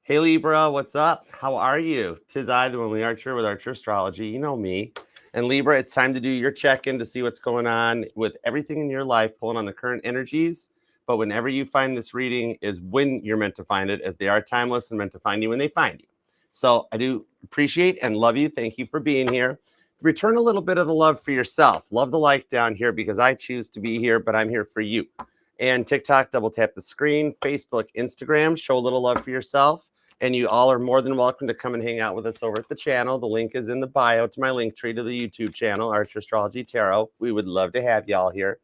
Hey Libra, what's up? How are you? Tis I, the only Archer with Archer Astrology. You know me. And Libra, it's time to do your check-in to see what's going on with everything in your life, pulling on the current energies. But whenever you find this reading is when you're meant to find it, as they are timeless and meant to find you when they find you. So I do appreciate and love you. Thank you for being here. Return a little bit of the love for yourself. Love the like down here because I choose to be here, but I'm here for you. And TikTok, double tap the screen. Facebook, Instagram, show a little love for yourself. And you all are more than welcome to come and hang out with us over at the channel. The link is in the bio to my link tree to the YouTube channel, Archer Astrology Tarot. We would love to have y'all here.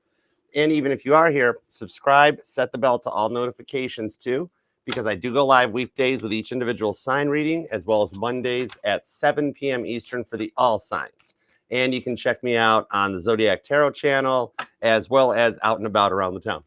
And even if you are here, subscribe, set the bell to all notifications too, because I do go live weekdays with each individual sign reading, as well as Mondays at 7 p.m. Eastern for the all signs. And you can check me out on the Zodiac Tarot channel, as well as out and about around the town.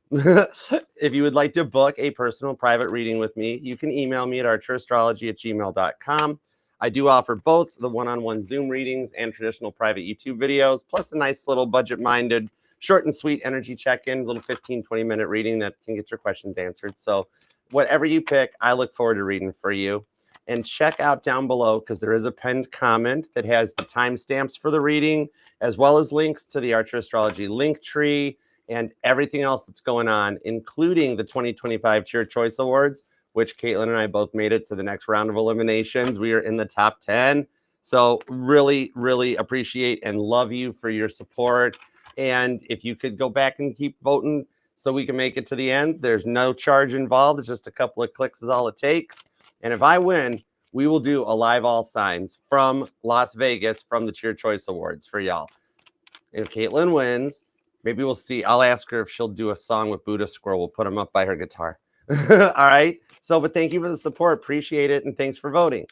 If you would like to book a personal private reading with me, you can email me at archerastrology@gmail.com. I do offer both the one-on-one Zoom readings and traditional private YouTube videos, plus a nice little budget-minded, short and sweet energy check-in, little 15, 20-minute reading that can get your questions answered. So whatever you pick, I look forward to reading for you. And check out down below, because there is a pinned comment that has the timestamps for the reading, as well as links to the Archer Astrology link tree and everything else that's going on, including the 2025 Cheer Choice Awards, which Caitlin and I both made it to the next round of eliminations. We are in the top 10. So really, really appreciate and love you for your support. And if you could go back and keep voting so we can make it to the end, there's no charge involved. It's just a couple of clicks is all it takes. And if I win, we will do a live all signs from Las Vegas from the Cheer Choice Awards for y'all. If Caitlin wins, maybe we'll see. I'll ask her if she'll do a song with Buddha Squirrel. We'll put them up by her guitar. All right. So, but thank you for the support. Appreciate it. And thanks for voting.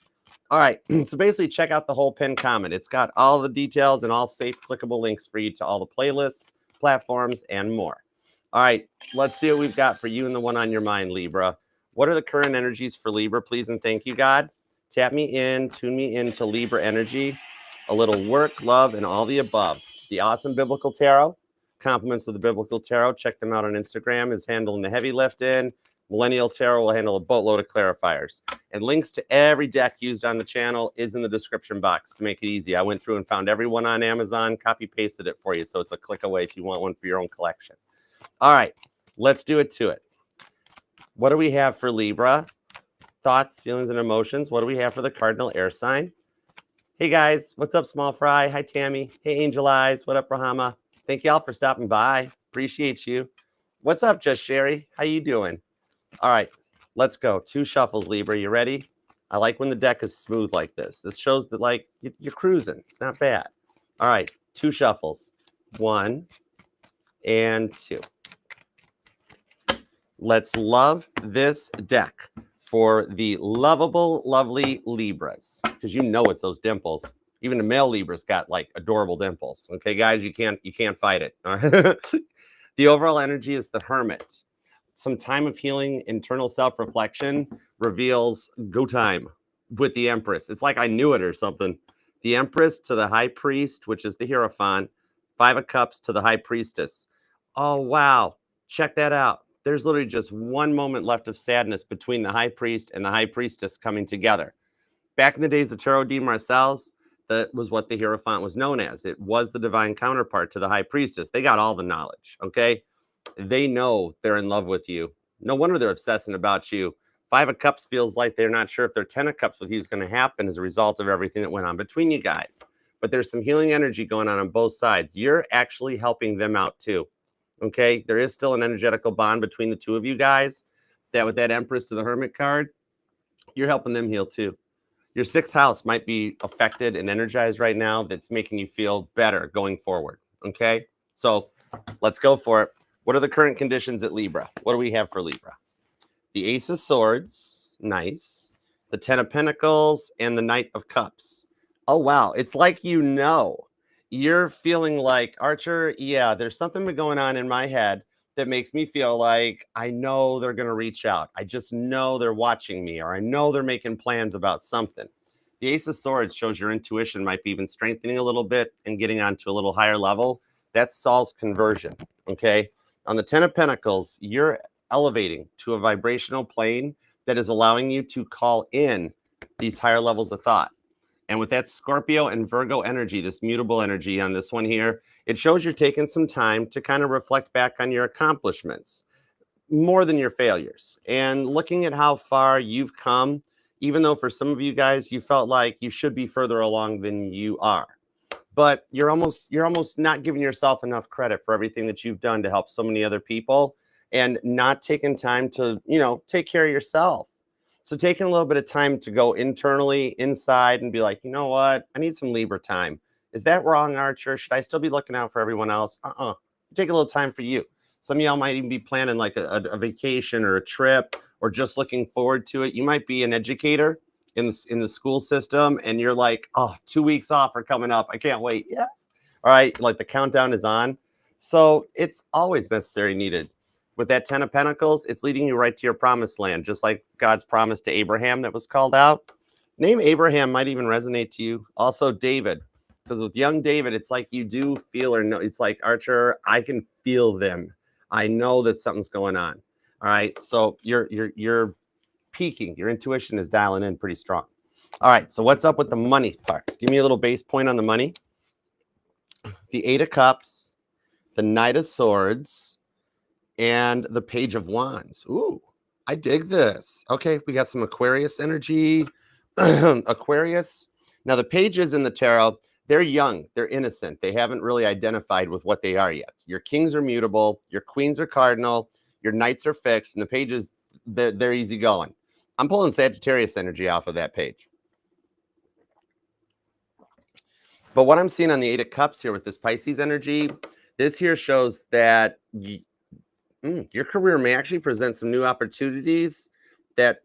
All right. So basically check out the whole pinned comment. It's got all the details and all safe clickable links for you to all the playlists, platforms, and more. All right. Let's see what we've got for you and the one on your mind, Libra. What are the current energies for Libra, please and thank you, God? Tap me in, tune me into Libra energy, a little work, love, and all the above. The Awesome Biblical Tarot, compliments of the Biblical Tarot. Check them out on Instagram, is handling the heavy lift in. Millennial Tarot will handle a boatload of clarifiers. And links to every deck used on the channel is in the description box to make it easy. I went through and found every one on Amazon, copy-pasted it for you, so it's a click away if you want one for your own collection. All right, let's do it to it. What do we have for Libra? Thoughts, feelings, and emotions. What do we have for the cardinal air sign? Hey guys, what's up, Small Fry? Hi, Tammy. Hey, Angel Eyes. What up, Rahama? Thank y'all for stopping by. Appreciate you. What's up, Just Sherry? How you doing? All right, let's go. 2 shuffles, Libra. You ready? I like when the deck is smooth like this. This shows that like you're cruising. It's not bad. All right, 2 shuffles. 1 and 2. Let's love this deck for the lovable, lovely Libras, because you know it's those dimples. Even the male Libra's got like adorable dimples. Okay, guys, you can't fight it. All right? The overall energy is the Hermit. Some time of healing, internal self-reflection reveals go time with the Empress. It's like I knew it or something. The Empress to the High Priest, which is the Hierophant. 5 of Cups to the High Priestess. Oh, wow. Check that out. There's literally just one moment left of sadness between the High Priest and the High Priestess coming together. Back in the days of Tarot de Marseilles, that was what the Hierophant was known as. It was the divine counterpart to the High Priestess. They got all the knowledge, okay? They know they're in love with you. No wonder they're obsessing about you. 5 of Cups feels like they're not sure if their 10 of Cups with you is going to happen as a result of everything that went on between you guys. But there's some healing energy going on both sides. You're actually helping them out too. Okay, there is still an energetical bond between the two of you guys. That with that Empress to the Hermit card, you're helping them heal too. Your 6th house might be affected and energized right now. That's making you feel better going forward. Okay, so let's go for it. What are the current conditions at Libra? What do we have for Libra? The Ace of Swords, nice. The 10 of Pentacles and the Knight of Cups. Oh, wow. It's like you know. You're feeling like, Archer, yeah, there's something going on in my head that makes me feel like I know they're going to reach out. I just know they're watching me, or I know they're making plans about something. The Ace of Swords shows your intuition might be even strengthening a little bit and getting onto a little higher level. That's Saul's conversion, okay? On the 10 of Pentacles, you're elevating to a vibrational plane that is allowing you to call in these higher levels of thought. And with that Scorpio and Virgo energy, this mutable energy on this one here, it shows you're taking some time to kind of reflect back on your accomplishments more than your failures, and looking at how far you've come, even though for some of you guys, you felt like you should be further along than you are. But you're almost not giving yourself enough credit for everything that you've done to help so many other people, and not taking time to, take care of yourself. So taking a little bit of time to go internally inside and be like, you know what? I need some Libra time. Is that wrong, Archer? Should I still be looking out for everyone else? Take a little time for you. Some of y'all might even be planning like a vacation or a trip, or just looking forward to it. You might be an educator in the school system, and you're like, oh, 2 weeks off are coming up. I can't wait. Yes. All right. Like the countdown is on. So it's always necessary, needed. With that 10 of Pentacles, it's leading you right to your promised land, just like God's promise to Abraham that was called out. Name Abraham might even resonate to you. Also David, because with young David, it's like you do feel or know. It's like, Archer, I can feel them. I know that something's going on. All right. So you're peaking. Your intuition is dialing in pretty strong. All right. So what's up with the money part? Give me a little base point on the money. The 8 of Cups, the Knight of Swords, and the Page of Wands. Ooh, I dig this. Okay, we got some Aquarius energy. Aquarius. Now, the pages in the tarot, they're young. They're innocent. They haven't really identified with what they are yet. Your kings are mutable. Your queens are cardinal. Your knights are fixed. And the pages, they're easy going. I'm pulling Sagittarius energy off of that page. But what I'm seeing on the 8 of Cups here with this Pisces energy, this here shows that your career may actually present some new opportunities that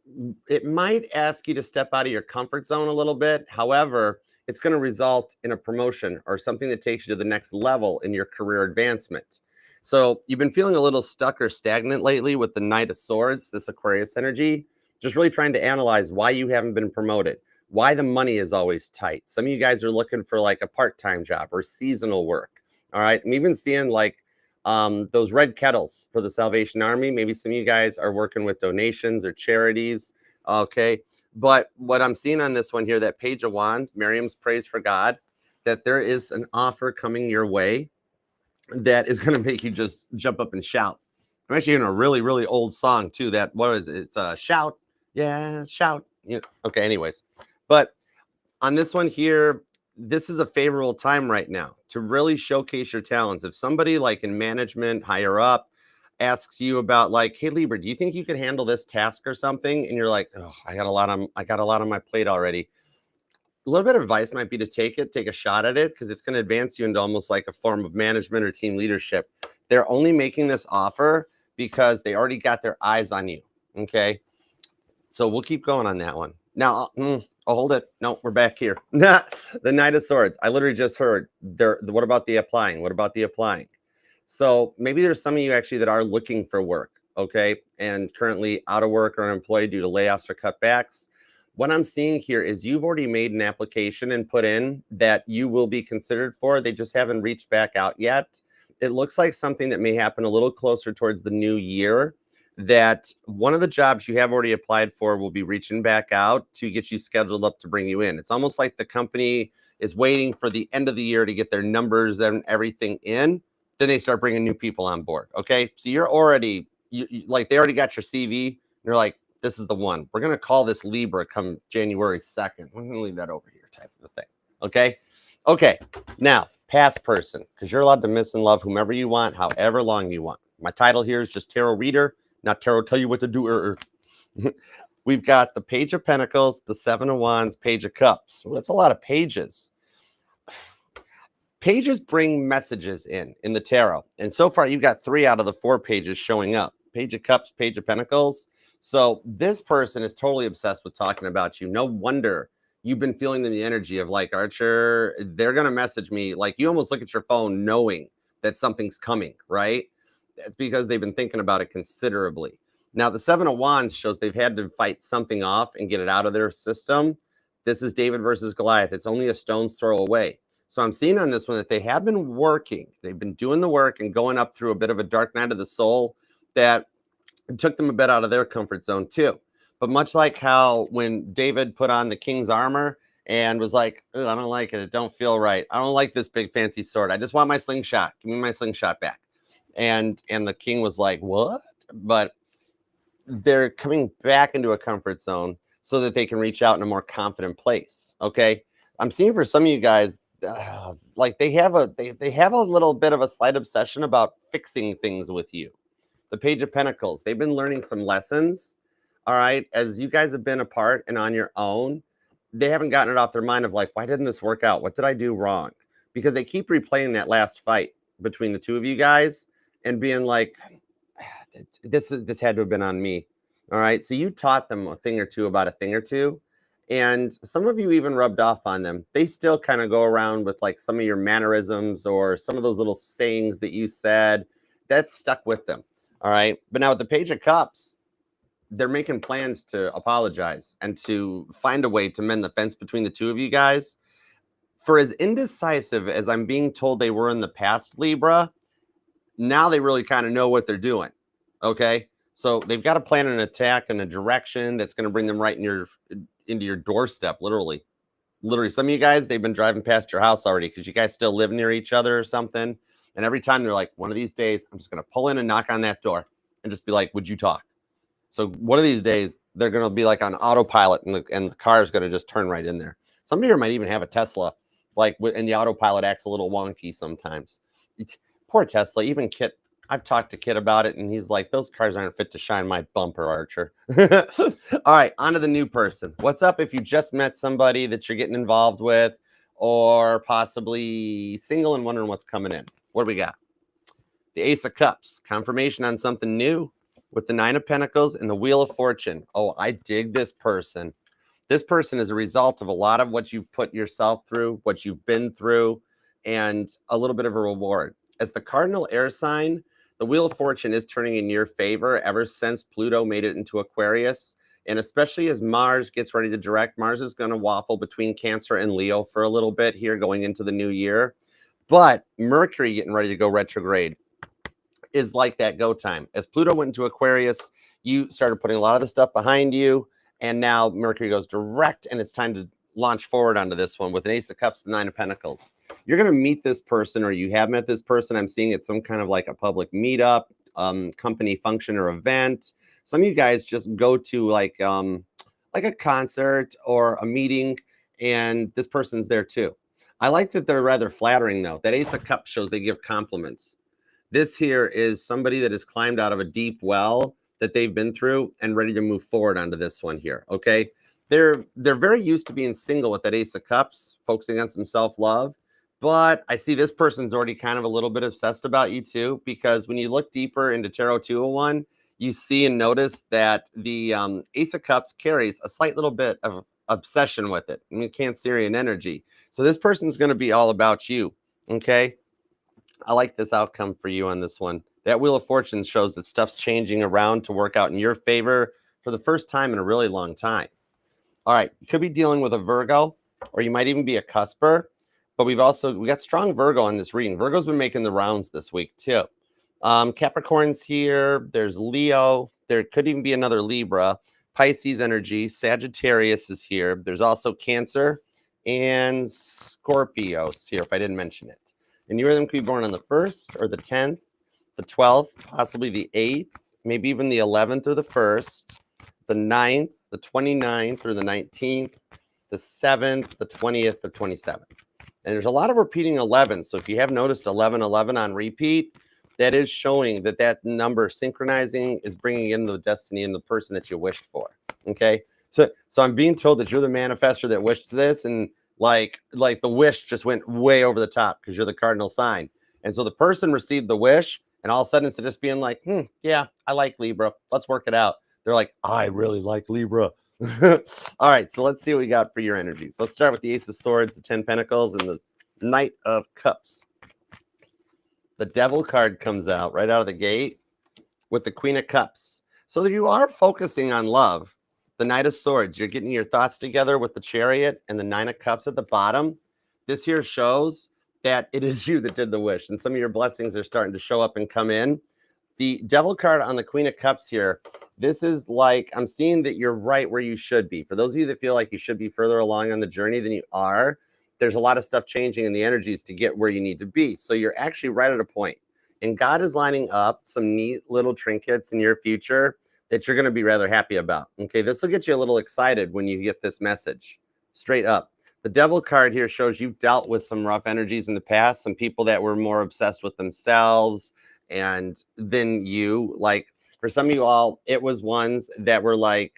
it might ask you to step out of your comfort zone a little bit. However, it's going to result in a promotion or something that takes you to the next level in your career advancement. So you've been feeling a little stuck or stagnant lately with the Knight of Swords, this Aquarius energy, just really trying to analyze why you haven't been promoted, why the money is always tight. Some of you guys are looking for like a part-time job or seasonal work. All right. I'm even seeing like those red kettles for the Salvation Army. Maybe some of you guys are working with donations or charities. Okay. But what I'm seeing on this one here, that Page of Wands, Miriam's praise for God, that there is an offer coming your way that is going to make you just jump up and shout. I'm actually in a really, really old song too. That, what is it? It's a shout. Yeah, shout. Okay. Anyways, but on this one here, this is a favorable time right now to really showcase your talents. If somebody like in management, higher up, asks you about like, hey Libra, do you think you could handle this task or something? And you're like, oh, I got a lot on my plate already. A little bit of advice might be to take a shot at it, because it's going to advance you into almost like a form of management or team leadership. They're only making this offer because they already got their eyes on you. Okay. So we'll keep going on that one. Now, oh, hold it. No, we're back here. The Knight of Swords. I literally just heard what about the applying? What about the applying? So maybe there's some of you actually that are looking for work, okay, and currently out of work or unemployed due to layoffs or cutbacks. What I'm seeing here is you've already made an application and put in that you will be considered for. They just haven't reached back out yet. It looks like something that may happen a little closer towards the new year, that one of the jobs you have already applied for will be reaching back out to get you scheduled up to bring you in. It's almost like the company is waiting for the end of the year to get their numbers and everything in. Then they start bringing new people on board. Okay. So you're already, like, they already got your CV. And you're like, this is the one. We're going to call this Libra come January 2nd. We're going to leave that over here type of a thing. Okay. Okay. Now, past person, because you're allowed to miss and love whomever you want, however long you want. My title here is just Tarot Reader. Not tarot tell you what to do. We've got the Page of Pentacles, the 7 of Wands, Page of Cups. Well, that's a lot of pages. Pages bring messages in the tarot. And so far, you've got 3 out of the 4 pages showing up. Page of Cups, Page of Pentacles. So this person is totally obsessed with talking about you. No wonder you've been feeling the energy of like, Archer, they're going to message me. Like, you almost look at your phone knowing that something's coming, right? That's because they've been thinking about it considerably. Now, the 7 of Wands shows they've had to fight something off and get it out of their system. This is David versus Goliath. It's only a stone's throw away. So I'm seeing on this one that they have been working. They've been doing the work and going up through a bit of a dark night of the soul that took them a bit out of their comfort zone too. But much like how when David put on the king's armor and was like, I don't like it. It don't feel right. I don't like this big fancy sword. I just want my slingshot. Give me my slingshot back. And the king was like, what? But they're coming back into a comfort zone so that they can reach out in a more confident place. Okay. I'm seeing for some of you guys, like they have a little bit of a slight obsession about fixing things with you. The Page of Pentacles, they've been learning some lessons. All right. As you guys have been apart and on your own, they haven't gotten it off their mind of like, why didn't this work out? What did I do wrong? Because they keep replaying that last fight between the two of you guys and being like, this had to have been on me. All right. So you taught them a thing or two about a thing or two. And some of you even rubbed off on them. They still kind of go around with like some of your mannerisms or some of those little sayings that you said that's stuck with them. All right. But now with the Page of Cups, they're making plans to apologize and to find a way to mend the fence between the two of you guys. For as indecisive as I'm being told they were in the past, Libra, now they really kind of know what they're doing. Okay. So they've got a plan and attack and a direction that's going to bring them right into your doorstep, literally. Some of you guys, they've been driving past your house already because you guys still live near each other or something. And every time they're like, one of these days, I'm just going to pull in and knock on that door and just be like, would you talk? So one of these days, they're going to be like on autopilot and the car is going to just turn right in there. Somebody here might even have a Tesla, like, and the autopilot acts a little wonky sometimes. Poor Tesla. Even Kit, I've talked to Kit about it, and he's like, those cars aren't fit to shine my bumper, Archer. All right, on to the new person. What's up if you just met somebody that you're getting involved with or possibly single and wondering what's coming in? What do we got? The Ace of Cups, confirmation on something new with the Nine of Pentacles and the Wheel of Fortune. Oh, I dig this person. This person is a result of a lot of what you've put yourself through, what you've been through, and a little bit of a reward. As the cardinal air sign, the Wheel of Fortune is turning in your favor ever since Pluto made it into Aquarius. And especially as Mars gets ready to direct, Mars is going to waffle between Cancer and Leo for a little bit here going into the new year. But Mercury getting ready to go retrograde is like that go time. As Pluto went into Aquarius, you started putting a lot of the stuff behind you. And now Mercury goes direct and it's time to launch forward onto this one with an Ace of Cups, the Nine of Pentacles. You're going to meet this person or you have met this person. I'm seeing it's some kind of like a public meetup, company function or event. Some of you guys just go to like a concert or a meeting and this person's there too. I like that they're rather flattering though. That Ace of Cups shows they give compliments. This here is somebody that has climbed out of a deep well that they've been through and ready to move forward onto this one here, okay? They're very used to being single with that Ace of Cups, focusing on some self-love, but I see this person's already kind of a little bit obsessed about you too, because when you look deeper into Tarot 201, you see and notice that the Ace of Cups carries a slight little bit of obsession with it. I mean, Cancerian energy. So this person's going to be all about you, okay? I like this outcome for you on this one. That Wheel of Fortune shows that stuff's changing around to work out in your favor for the first time in a really long time. All right, you could be dealing with a Virgo, or you might even be a cusper, but we got strong Virgo in this reading. Virgo's been making the rounds this week too. Capricorn's here, there's Leo, there could even be another Libra, Pisces energy, Sagittarius is here. There's also Cancer and Scorpios here, if I didn't mention it. And you or them could be born on the 1st or the 10th, the 12th, possibly the 8th, maybe even the 11th or the 1st, the 9th, the 29th or the 19th, the 7th, the 20th or 27th. And there's a lot of repeating 11. So if you have noticed 1111 on repeat, that is showing that that number synchronizing is bringing in the destiny and the person that you wished for. Okay. So I'm being told that you're the manifestor that wished this, and like the wish just went way over the top because you're the cardinal sign. And so the person received the wish, and all of a sudden instead of just being like, yeah, I like Libra, let's work it out. They're like, I really like Libra. All right, so let's see what we got for your energies. Let's start with the Ace of Swords, the 10 Pentacles, and the Knight of Cups. The Devil card comes out right out of the gate with the Queen of Cups. So you are focusing on love. The Knight of Swords, you're getting your thoughts together with the Chariot and the Nine of Cups at the bottom. This here shows that it is you that did the wish, and some of your blessings are starting to show up and come in. The Devil card on the Queen of Cups here, This is like, I'm seeing that you're right where you should be. For those of you that feel like you should be further along on the journey than you are, there's a lot of stuff changing in the energies to get where you need to be. So you're actually right at a point. And God is lining up some neat little trinkets in your future that you're going to be rather happy about. Okay, this will get you a little excited when you get this message. Straight up. The devil card here shows you've dealt with some rough energies in the past, some people that were more obsessed with themselves and then you. Like, for some of you all, it was ones that were like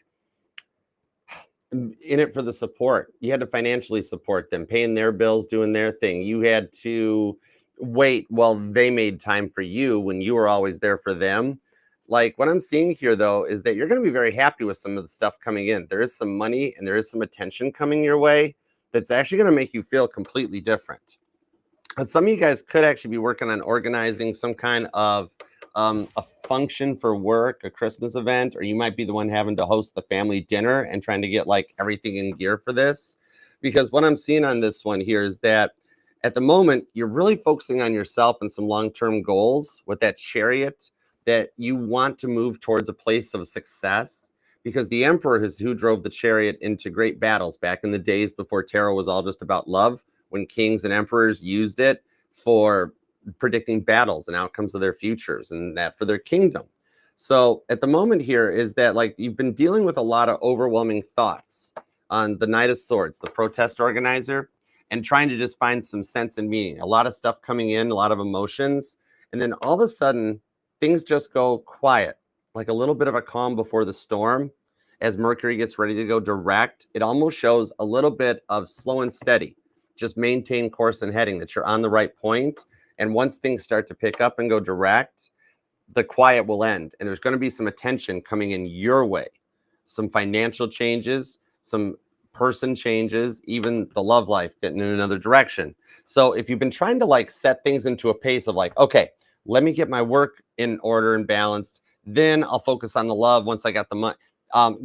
in it for the support. You had to financially support them, paying their bills, doing their thing. You had to wait while they made time for you when you were always there for them. Like, what I'm seeing here, though, is that you're going to be very happy with some of the stuff coming in. There is some money and there is some attention coming your way that's actually going to make you feel completely different. And some of you guys could actually be working on organizing some kind of a function for work, a Christmas event, or you might be the one having to host the family dinner and trying to get like everything in gear for this. Because what I'm seeing on this one here is that at the moment, you're really focusing on yourself and some long-term goals with that chariot, that you want to move towards a place of success, because the emperor is who drove the chariot into great battles back in the days before tarot was all just about love, when kings and emperors used it for predicting battles and outcomes of their futures and that for their kingdom. So at the moment here is that like you've been dealing with a lot of overwhelming thoughts on the Knight of Swords, the protest organizer, and trying to just find some sense and meaning. A lot of stuff coming in, a lot of emotions, and then all of a sudden things just go quiet, like a little bit of a calm before the storm. As Mercury gets ready to go direct, it almost shows a little bit of slow and steady. Just maintain course and heading, that you're on the right point. And once things start to pick up and go direct, the quiet will end. And there's going to be some attention coming in your way, some financial changes, some person changes, even the love life getting in another direction. So if you've been trying to like set things into a pace of like, okay, let me get my work in order and balanced, then I'll focus on the love once I got the money.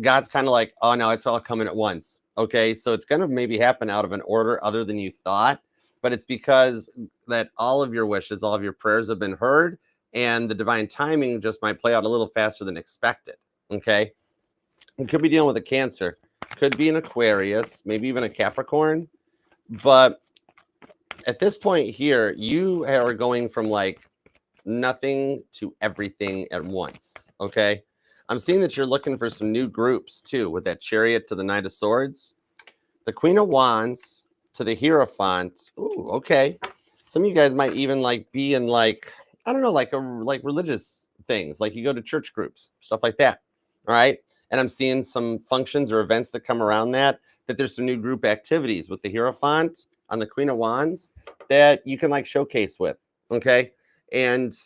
God's kind of like, oh no, it's all coming at once. Okay, so it's going to maybe happen out of an order other than you thought, but it's because that all of your wishes, all of your prayers have been heard, and the divine timing just might play out a little faster than expected. Okay, you could be dealing with a Cancer, could be an Aquarius, maybe even a Capricorn, but at this point here, you are going from like nothing to everything at once. Okay, I'm seeing that you're looking for some new groups too, with that Chariot to the Knight of Swords, the Queen of Wands to the Hierophant. Ooh, okay. Some of you guys might even like be in like, I don't know, like religious things, like you go to church groups, stuff like that. All right. And I'm seeing some functions or events that come around that there's some new group activities with the Hierophant on the Queen of Wands that you can like showcase with. Okay. And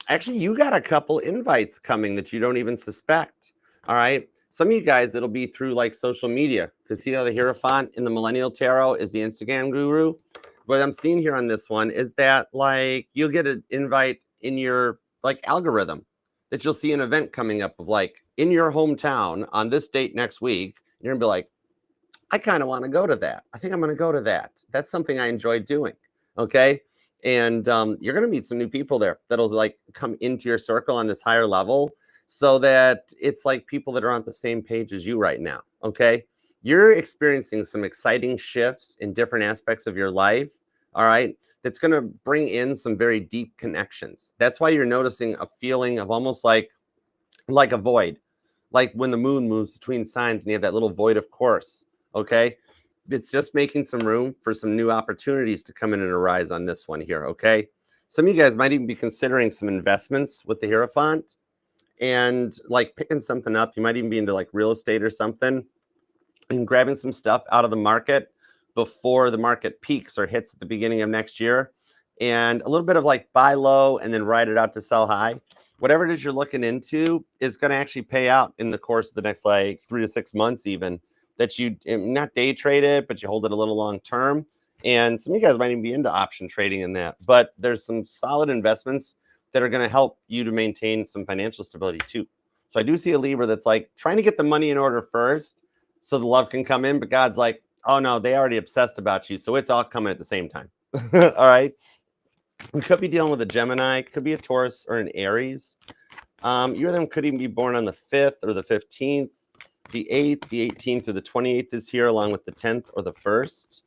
actually, you got a couple invites coming that you don't even suspect. All right. Some of you guys, it'll be through like social media, because see how the Hierophant in the Millennial Tarot is the Instagram guru. What I'm seeing here on this one is that like you'll get an invite in your like algorithm, that you'll see an event coming up of like in your hometown on this date next week. You're gonna be like, I kind of want to go to that. I think I'm going to go to that. That's something I enjoy doing. Okay. And you're going to meet some new people there that'll like come into your circle on this higher level, so that it's like people that are on the same page as you right now. Okay. You're experiencing some exciting shifts in different aspects of your life. All right. That's going to bring in some very deep connections. That's why you're noticing a feeling of almost like a void, like when the moon moves between signs and you have that little void of course. Okay. It's just making some room for some new opportunities to come in and arise on this one here. Okay. Some of you guys might even be considering some investments with the Hierophant and like picking something up. You might even be into like real estate or something and grabbing some stuff out of the market before the market peaks or hits at the beginning of next year. And a little bit of like buy low and then ride it out to sell high. Whatever it is you're looking into is going to actually pay out in the course of the next like 3 to 6 months even. That you not day trade it, but you hold it a little long term. And some of you guys might even be into option trading in that. But there's some solid investments that are going to help you to maintain some financial stability too. So I do see a Libra that's like trying to get the money in order first so the love can come in. But God's like, oh no, they already obsessed about you. So it's all coming at the same time. All right. We could be dealing with a Gemini, could be a Taurus or an Aries. You or them could even be born on the 5th or the 15th, the 8th, the 18th, or the 28th is here, along with the 10th or the 1st.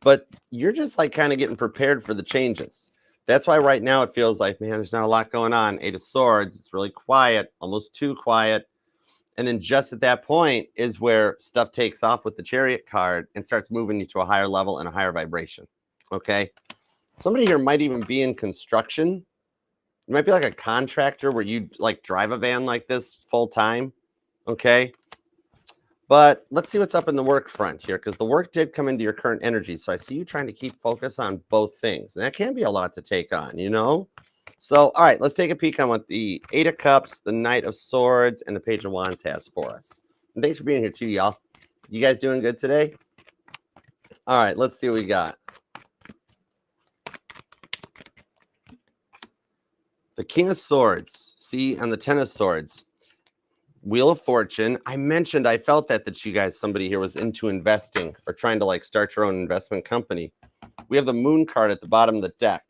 But you're just like kind of getting prepared for the changes. That's why right now it feels like, man, there's not a lot going on. 8 of Swords, it's really quiet, almost too quiet. And then just at that point is where stuff takes off with the Chariot card and starts moving you to a higher level and a higher vibration. Okay. Somebody here might even be in construction. You might be like a contractor where you like drive a van like this full time. Okay. But let's see what's up in the work front here, because the work did come into your current energy. So I see you trying to keep focus on both things. And that can be a lot to take on, you know? So, all right, let's take a peek on what the 8 of Cups, the Knight of Swords, and the Page of Wands has for us. And thanks for being here too, y'all. You guys doing good today? All right, let's see what we got. The King of Swords. See, on the 10 of Swords. Wheel of Fortune. I mentioned I felt that you guys, somebody here was into investing or trying to like start your own investment company. We have the Moon card at the bottom of the deck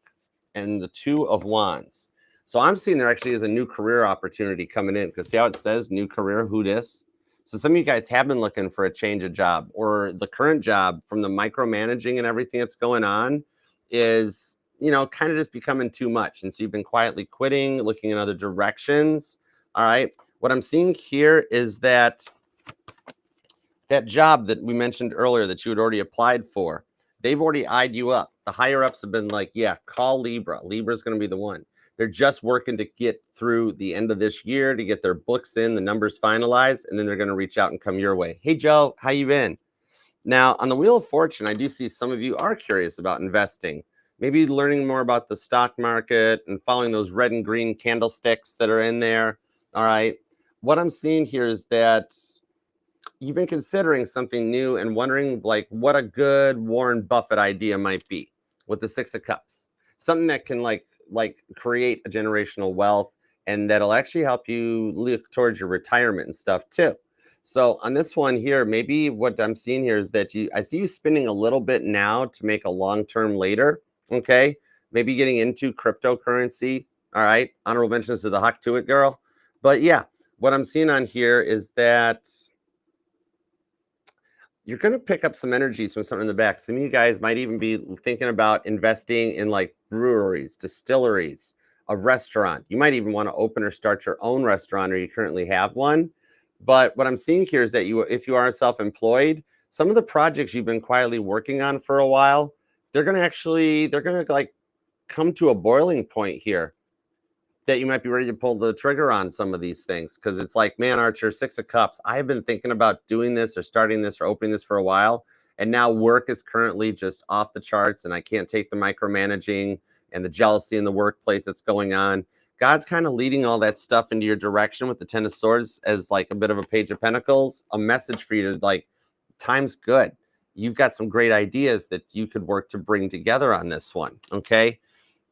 and the 2 of Wands. So I'm seeing there actually is a new career opportunity coming in, because see how it says new career, who dis? So some of you guys have been looking for a change of job, or the current job from the micromanaging and everything that's going on is, you know, kind of just becoming too much. And so you've been quietly quitting, looking in other directions. All right. What I'm seeing here is that job that we mentioned earlier that you had already applied for, they've already eyed you up. The higher ups have been like, yeah, call Libra. Libra's going to be the one. They're just working to get through the end of this year to get their books in, the numbers finalized, and then they're going to reach out and come your way. Hey, Joe, how you been? Now, on the Wheel of Fortune, I do see some of you are curious about investing, maybe learning more about the stock market and following those red and green candlesticks that are in there. All right. What I'm seeing here is that you've been considering something new and wondering like what a good Warren Buffett idea might be with the 6 of Cups. Something that can like create a generational wealth, and that'll actually help you look towards your retirement and stuff too. So on this one here, maybe what I'm seeing here is that I see you spending a little bit now to make a long-term later. Okay. Maybe getting into cryptocurrency. All right. Honorable mentions to the Huck to it girl. But yeah, what I'm seeing on here is that you're going to pick up some energies from something in the back. Some of you guys might even be thinking about investing in like breweries, distilleries, a restaurant. You might even want to open or start your own restaurant, or you currently have one. But what I'm seeing here is that if you are self-employed, some of the projects you've been quietly working on for a while, they're going to like come to a boiling point here, that you might be ready to pull the trigger on some of these things. Because it's like, man, Archer, 6 of Cups, I've been thinking about doing this or starting this or opening this for a while. And now work is currently just off the charts, and I can't take the micromanaging and the jealousy in the workplace that's going on. God's kind of leading all that stuff into your direction with the 10 of Swords as like a bit of a Page of Pentacles, a message for you to like, time's good. You've got some great ideas that you could work to bring together on this one. Okay.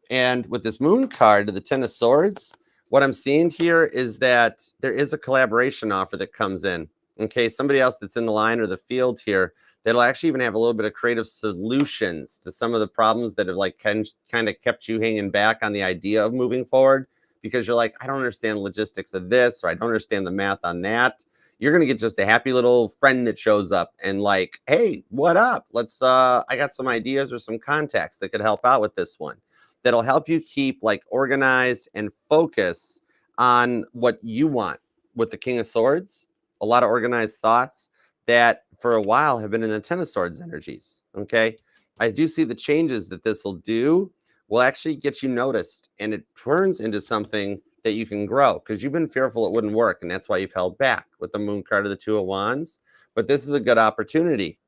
And with this Moon card to the 10 of Swords, what I'm seeing here is that there is a collaboration offer that comes in. Okay, somebody else that's in the line or the field here that'll actually even have a little bit of creative solutions to some of the problems that have like kind of kept you hanging back on the idea of moving forward, because you're like, I don't understand the logistics of this, or I don't understand the math on that. You're going to get just a happy little friend that shows up and like, hey, what up? Let's, I got some ideas or some contacts that could help out with this one. That'll help you keep like organized and focus on what you want with the King of Swords. A lot of organized thoughts that for a while have been in the 10 of Swords energies. Okay. I do see the changes that this will do will actually get you noticed, and it turns into something that you can grow, because you've been fearful it wouldn't work. And that's why you've held back with the Moon card of the 2 of Wands. But this is a good opportunity.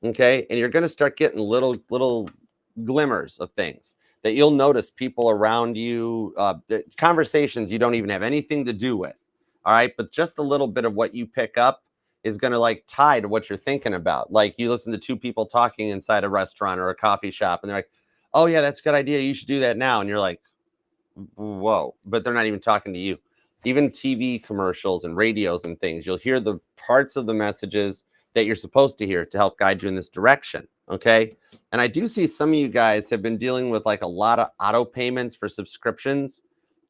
Okay. And you're going to start getting little glimmers of things that you'll notice people around you, conversations you don't even have anything to do with. All right. But just a little bit of what you pick up is going to like tie to what you're thinking about. Like you listen to 2 people talking inside a restaurant or a coffee shop, and they're like, oh yeah, that's a good idea. You should do that now. And you're like, whoa, but they're not even talking to you. Even TV commercials and radios and things, you'll hear the parts of the messages that you're supposed to hear to help guide you in this direction. Okay. And I do see some of you guys have been dealing with like a lot of auto payments for subscriptions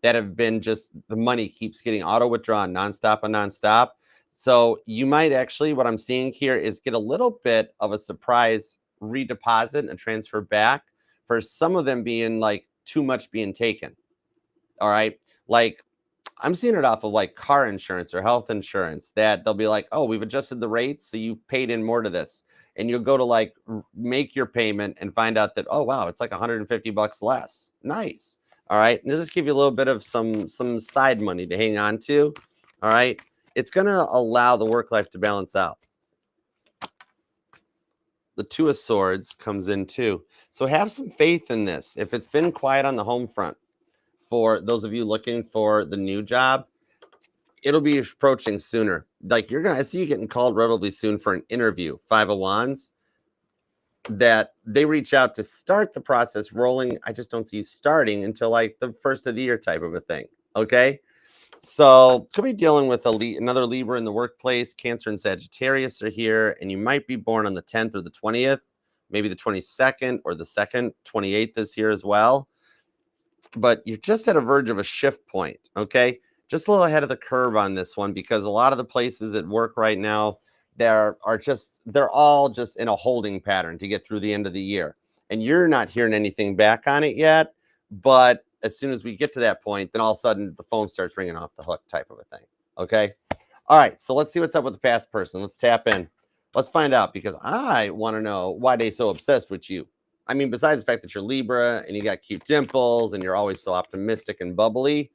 that have been just, the money keeps getting auto withdrawn nonstop and nonstop. So you might actually, what I'm seeing here is get a little bit of a surprise redeposit and transfer back for some of them being like too much being taken. All right. Like I'm seeing it off of like car insurance or health insurance that they'll be like, oh, we've adjusted the rates. So you've paid in more to this. And you'll go to like make your payment and find out that, oh, wow, it's like $150 less. Nice. All right. And it'll just give you a little bit of some side money to hang on to. All right. It's going to allow the work life to balance out. The Two of Swords comes in too. So have some faith in this. If it's been quiet on the home front, for those of you looking for the new job, it'll be approaching sooner. Like I see you getting called relatively soon for an interview. Five of Wands, that they reach out to start the process rolling. I just don't see you starting until like the first of the year type of a thing. Okay. So could be dealing with another Libra in the workplace. Cancer and Sagittarius are here, and you might be born on the 10th or the 20th, maybe the 22nd or the 2nd, 28th is here as well. But you're just at a verge of a shift point, okay? Just a little ahead of the curve on this one, because a lot of the places at work right now, they're all just in a holding pattern to get through the end of the year. And you're not hearing anything back on it yet, but as soon as we get to that point, then all of a sudden the phone starts ringing off the hook type of a thing, okay? All right, so let's see what's up with the past person. Let's tap in. Let's find out, because I want to know why they're so obsessed with you. I mean, besides the fact that you're Libra and you got cute dimples and you're always so optimistic and bubbly,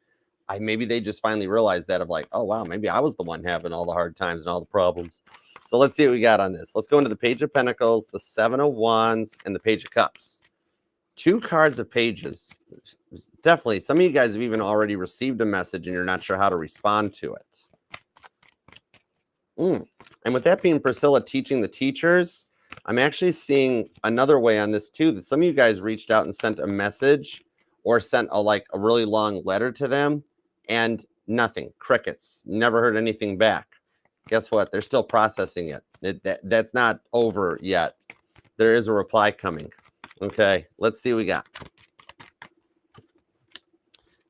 maybe they just finally realized that of like, oh, wow, maybe I was the one having all the hard times and all the problems. So let's see what we got on this. Let's go into the Page of Pentacles, the Seven of Wands, and the Page of Cups. Two cards of pages. Definitely, some of you guys have even already received a message and you're not sure how to respond to it. And with that being Priscilla teaching the teachers, I'm actually seeing another way on this too, that some of you guys reached out and sent a message or sent a really long letter to them and nothing, crickets, never heard anything back. Guess what? They're still processing it. That's not over yet. There is a reply coming. Okay, let's see what we got.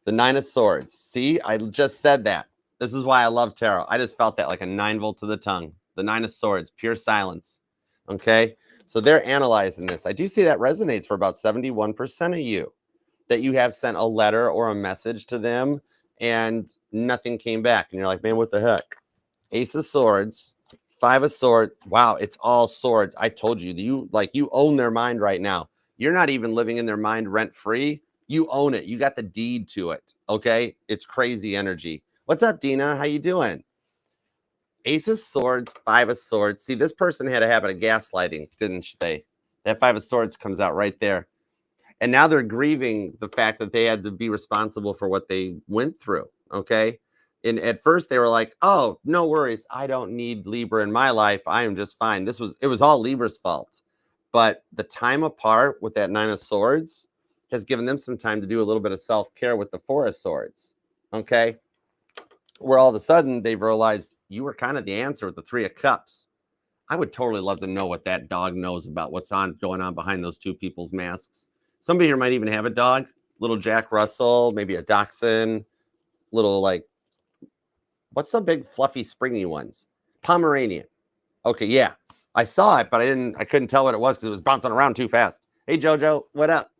The Nine of Swords. See, I just said that. This is why I love tarot. I just felt that like a 9-volt to the tongue. The Nine of Swords, pure silence. Okay, so they're analyzing this. I do see that resonates for about 71% of you, that you have sent a letter or a message to them and nothing came back. And you're like, man, what the heck? Ace of Swords, Five of Swords. Wow, it's all swords. I told you, you own their mind right now. You're not even living in their mind rent free. You own it. You got the deed to it. Okay, it's crazy energy. What's up, Dina? How you doing? Ace of Swords, Five of Swords. See, this person had a habit of gaslighting, didn't they? That Five of Swords comes out right there. And now they're grieving the fact that they had to be responsible for what they went through, okay? And at first they were like, oh, no worries. I don't need Libra in my life. I am just fine. It was all Libra's fault. But the time apart with that Nine of Swords has given them some time to do a little bit of self-care with the Four of Swords, okay? Where all of a sudden they've realized you were kind of the answer with the Three of Cups. I would totally love to know what that dog knows about what's going on behind those two people's masks. Somebody here might even have a dog, little Jack Russell, maybe a dachshund, little what's the big fluffy springy ones? Pomeranian. Okay, yeah. I saw it, but I couldn't tell what it was because it was bouncing around too fast. Hey, Jojo, what up?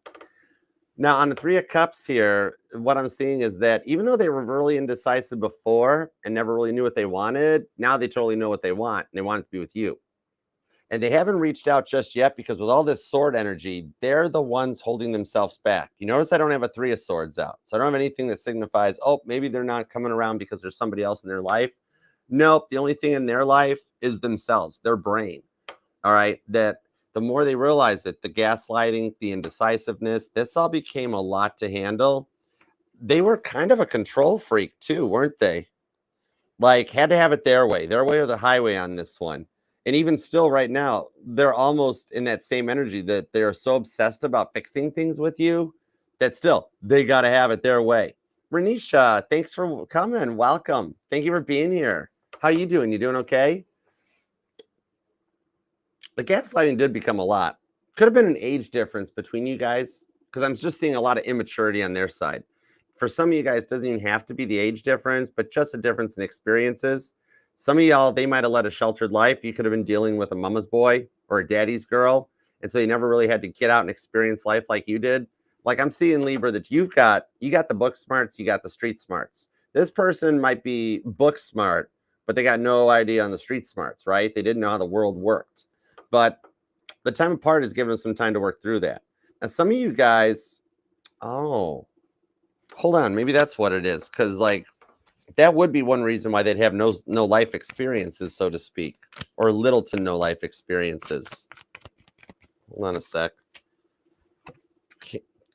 Now, on the Three of Cups here, what I'm seeing is that even though they were really indecisive before and never really knew what they wanted, now they totally know what they want, and they want it to be with you. And they haven't reached out just yet because with all this sword energy, they're the ones holding themselves back. You notice I don't have a Three of Swords out. So I don't have anything that signifies, oh, maybe they're not coming around because there's somebody else in their life. Nope. The only thing in their life is themselves, their brain. All right. That the more they realize it, the gaslighting, the indecisiveness, this all became a lot to handle. They were kind of a control freak too, weren't they? Like had to have it their way or the highway on this one. And even still right now, they're almost in that same energy that they're so obsessed about fixing things with you that still they got to have it their way. Renisha, thanks for coming. Welcome. Thank you for being here. How are you doing? You doing okay? The gaslighting did become a lot. Could have been an age difference between you guys because I'm just seeing a lot of immaturity on their side. for some of you guys, it doesn't even have to be the age difference, but just a difference in experiences. Some of y'all, they might have led a sheltered life. You could have been dealing with a mama's boy or a daddy's girl. And so you never really had to get out and experience life like you did. Like I'm seeing, Libra, that you got the book smarts, you got the street smarts. This person might be book smart, but they got no idea on the street smarts, right? They didn't know how the world worked. But the time apart has given them some time to work through that. And some of you guys, oh, hold on, maybe that's what it is. Because like that would be one reason why they'd have no life experiences, so to speak, or little to no life experiences. Hold on a sec.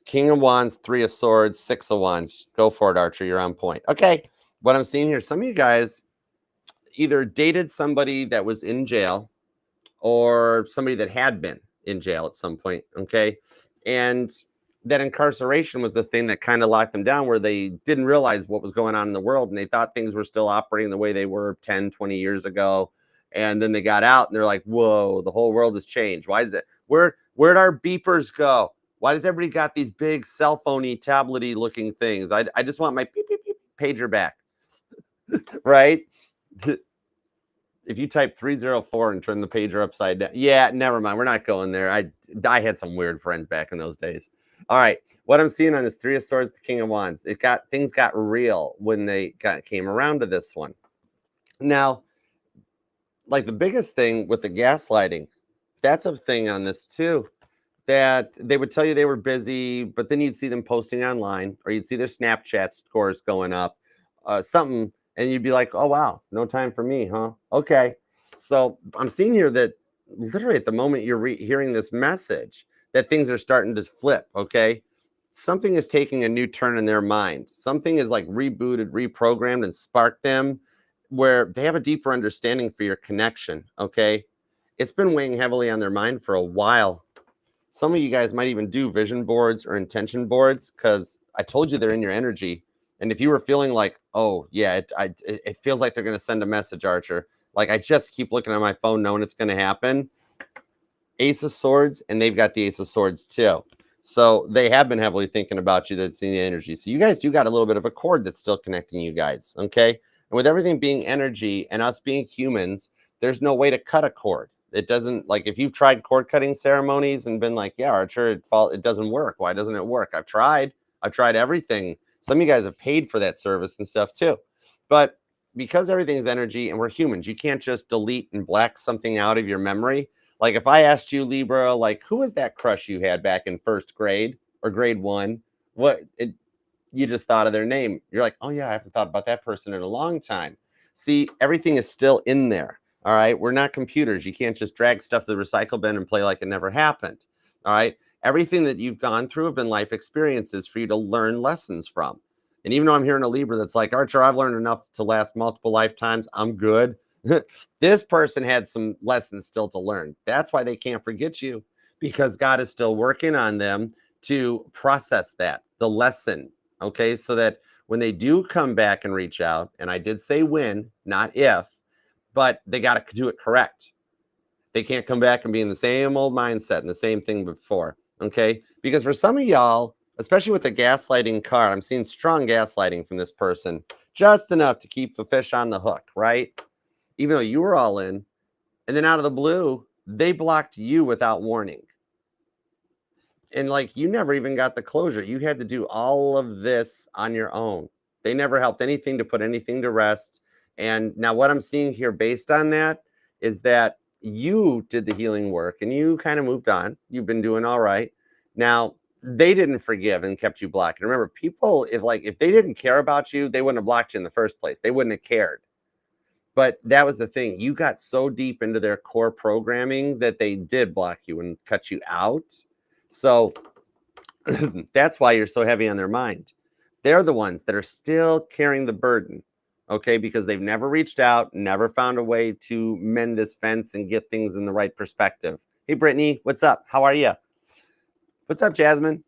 King of Wands, 3 of Swords, 6 of Wands. Go for it, Archer. You're on point. Okay. What I'm seeing here, some of you guys either dated somebody that was in jail or somebody that had been in jail at some point. Okay. And that incarceration was the thing that kind of locked them down, where they didn't realize what was going on in the world. And they thought things were still operating the way they were 10, 20 years ago. And then they got out and they're like, whoa, the whole world has changed. Why is it? Where'd our beepers go? Why does everybody got these big cell phone-y, tablet-y looking things? I just want my beep, beep, beep pager back, right? If you type 304 and turn the pager upside down, yeah, never mind. We're not going there. I had some weird friends back in those days. All right, what I'm seeing on this 3 of Swords, the King of Wands, things got real when they came around to this one. Now, like the biggest thing with the gaslighting, that's a thing on this too. That they would tell you they were busy, but then you'd see them posting online, or you'd see their Snapchat scores going up, something, and you'd be like, oh, wow, no time for me, huh? Okay. So I'm seeing here that literally at the moment you're hearing this message, that things are starting to flip, okay? Something is taking a new turn in their mind. Something is like rebooted, reprogrammed, and sparked them where they have a deeper understanding for your connection, okay? It's been weighing heavily on their mind for a while. Some of you guys might even do vision boards or intention boards, because I told you they're in your energy. And if you were feeling like, oh, yeah, it feels like they're going to send a message, Archer. Like I just keep looking at my phone knowing it's going to happen. Ace of Swords, and they've got the Ace of Swords too. So they have been heavily thinking about you. That's in the energy. So you guys do got a little bit of a cord that's still connecting you guys, okay? And with everything being energy and us being humans, there's no way to cut a cord. It doesn't, like if you've tried cord cutting ceremonies and been like, yeah, Archer, it doesn't work. Why doesn't it work? I've tried everything. Some of you guys have paid for that service and stuff too. But because everything's energy and we're humans, you can't just delete and black something out of your memory. Like if I asked you, Libra, like who was that crush you had back in first grade or grade 1? You just thought of their name. You're like, oh yeah, I haven't thought about that person in a long time. See, everything is still in there. All right. We're not computers. You can't just drag stuff to the recycle bin and play like it never happened. All right. Everything that you've gone through have been life experiences for you to learn lessons from. And even though I'm hearing a Libra that's like, Archer, I've learned enough to last multiple lifetimes, I'm good. This person had some lessons still to learn. That's why they can't forget you, because God is still working on them to process that, the lesson. Okay. So that when they do come back and reach out, and I did say when, not if, but they got to do it correct. They can't come back and be in the same old mindset and the same thing before, okay? Because for some of y'all, especially with the gaslighting card, I'm seeing strong gaslighting from this person, just enough to keep the fish on the hook, right? Even though you were all in, and then out of the blue, they blocked you without warning. And like, you never even got the closure. You had to do all of this on your own. They never helped anything to put anything to rest. And now what I'm seeing here based on that is that you did the healing work and you kind of moved on. You've been doing all right. Now, they didn't forgive and kept you blocked. And remember, people, if they didn't care about you, they wouldn't have blocked you in the first place. They wouldn't have cared. But that was the thing. You got so deep into their core programming that they did block you and cut you out. So that's why you're so heavy on their mind. They're the ones that are still carrying the burden, okay? Because they've never reached out, never found a way to mend this fence and get things in the right perspective. Hey, Brittany, what's up? How are you? What's up, Jasmine?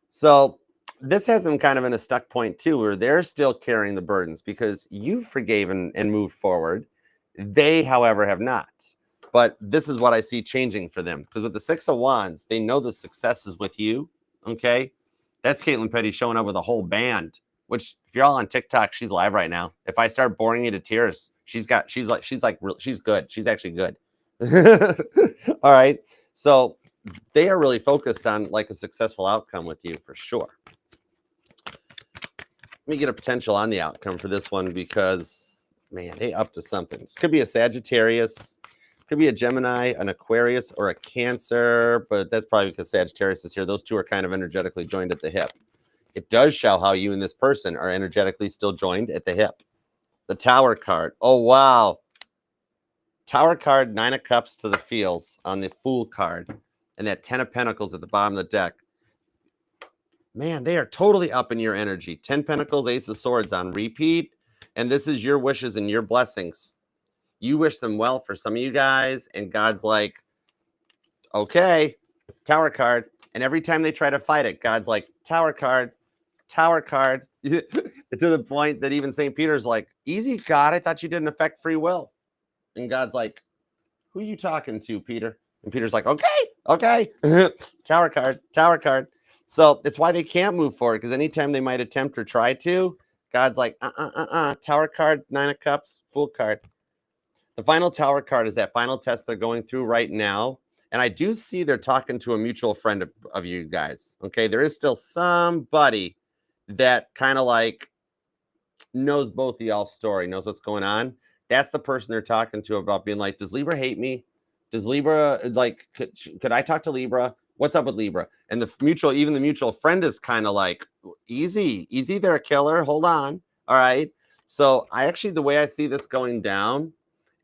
So this has them kind of in a stuck point too, where they're still carrying the burdens because you forgave and moved forward. They, however, have not. But this is what I see changing for them. Because with the 6 of Wands, they know the success is with you, okay? That's Caitlin Petty showing up with a whole band. which if you're all on TikTok, she's live right now. If I start boring you to tears, she's good. She's actually good. All right. So they are really focused on like a successful outcome with you for sure. Let me get a potential on the outcome for this one because, man, they up to something. This could be a Sagittarius, could be a Gemini, an Aquarius, or a Cancer, but that's probably because Sagittarius is here. Those two are kind of energetically joined at the hip. It does show how you and this person are energetically still joined at the hip. The Tower card. Oh, wow. Tower card, 9 of Cups to the feels on the Fool card, and that 10 of Pentacles at the bottom of the deck. Man, they are totally up in your energy. 10 Pentacles, Ace of Swords on repeat. And this is your wishes and your blessings. You wish them well for some of you guys. And God's like, okay, Tower card. And every time they try to fight it, God's like, Tower card, Tower card. To the point that even St. Peter's like, easy, God. I thought you didn't affect free will. And God's like, who are you talking to, Peter? And Peter's like, okay. Tower card, Tower card. So it's why they can't move forward, because anytime they might attempt or try to, God's like, Tower card, 9 of Cups, Fool card. The final Tower card is that final test they're going through right now. And I do see they're talking to a mutual friend of you guys. Okay, there is still somebody that kind of like knows both of y'all's story, knows what's going on. That's the person they're talking to about being like, does Libra hate me? Does Libra, like, could I talk to Libra? What's up with Libra? And even the mutual friend is kind of like, easy there, killer. Hold on. All right. So the way I see this going down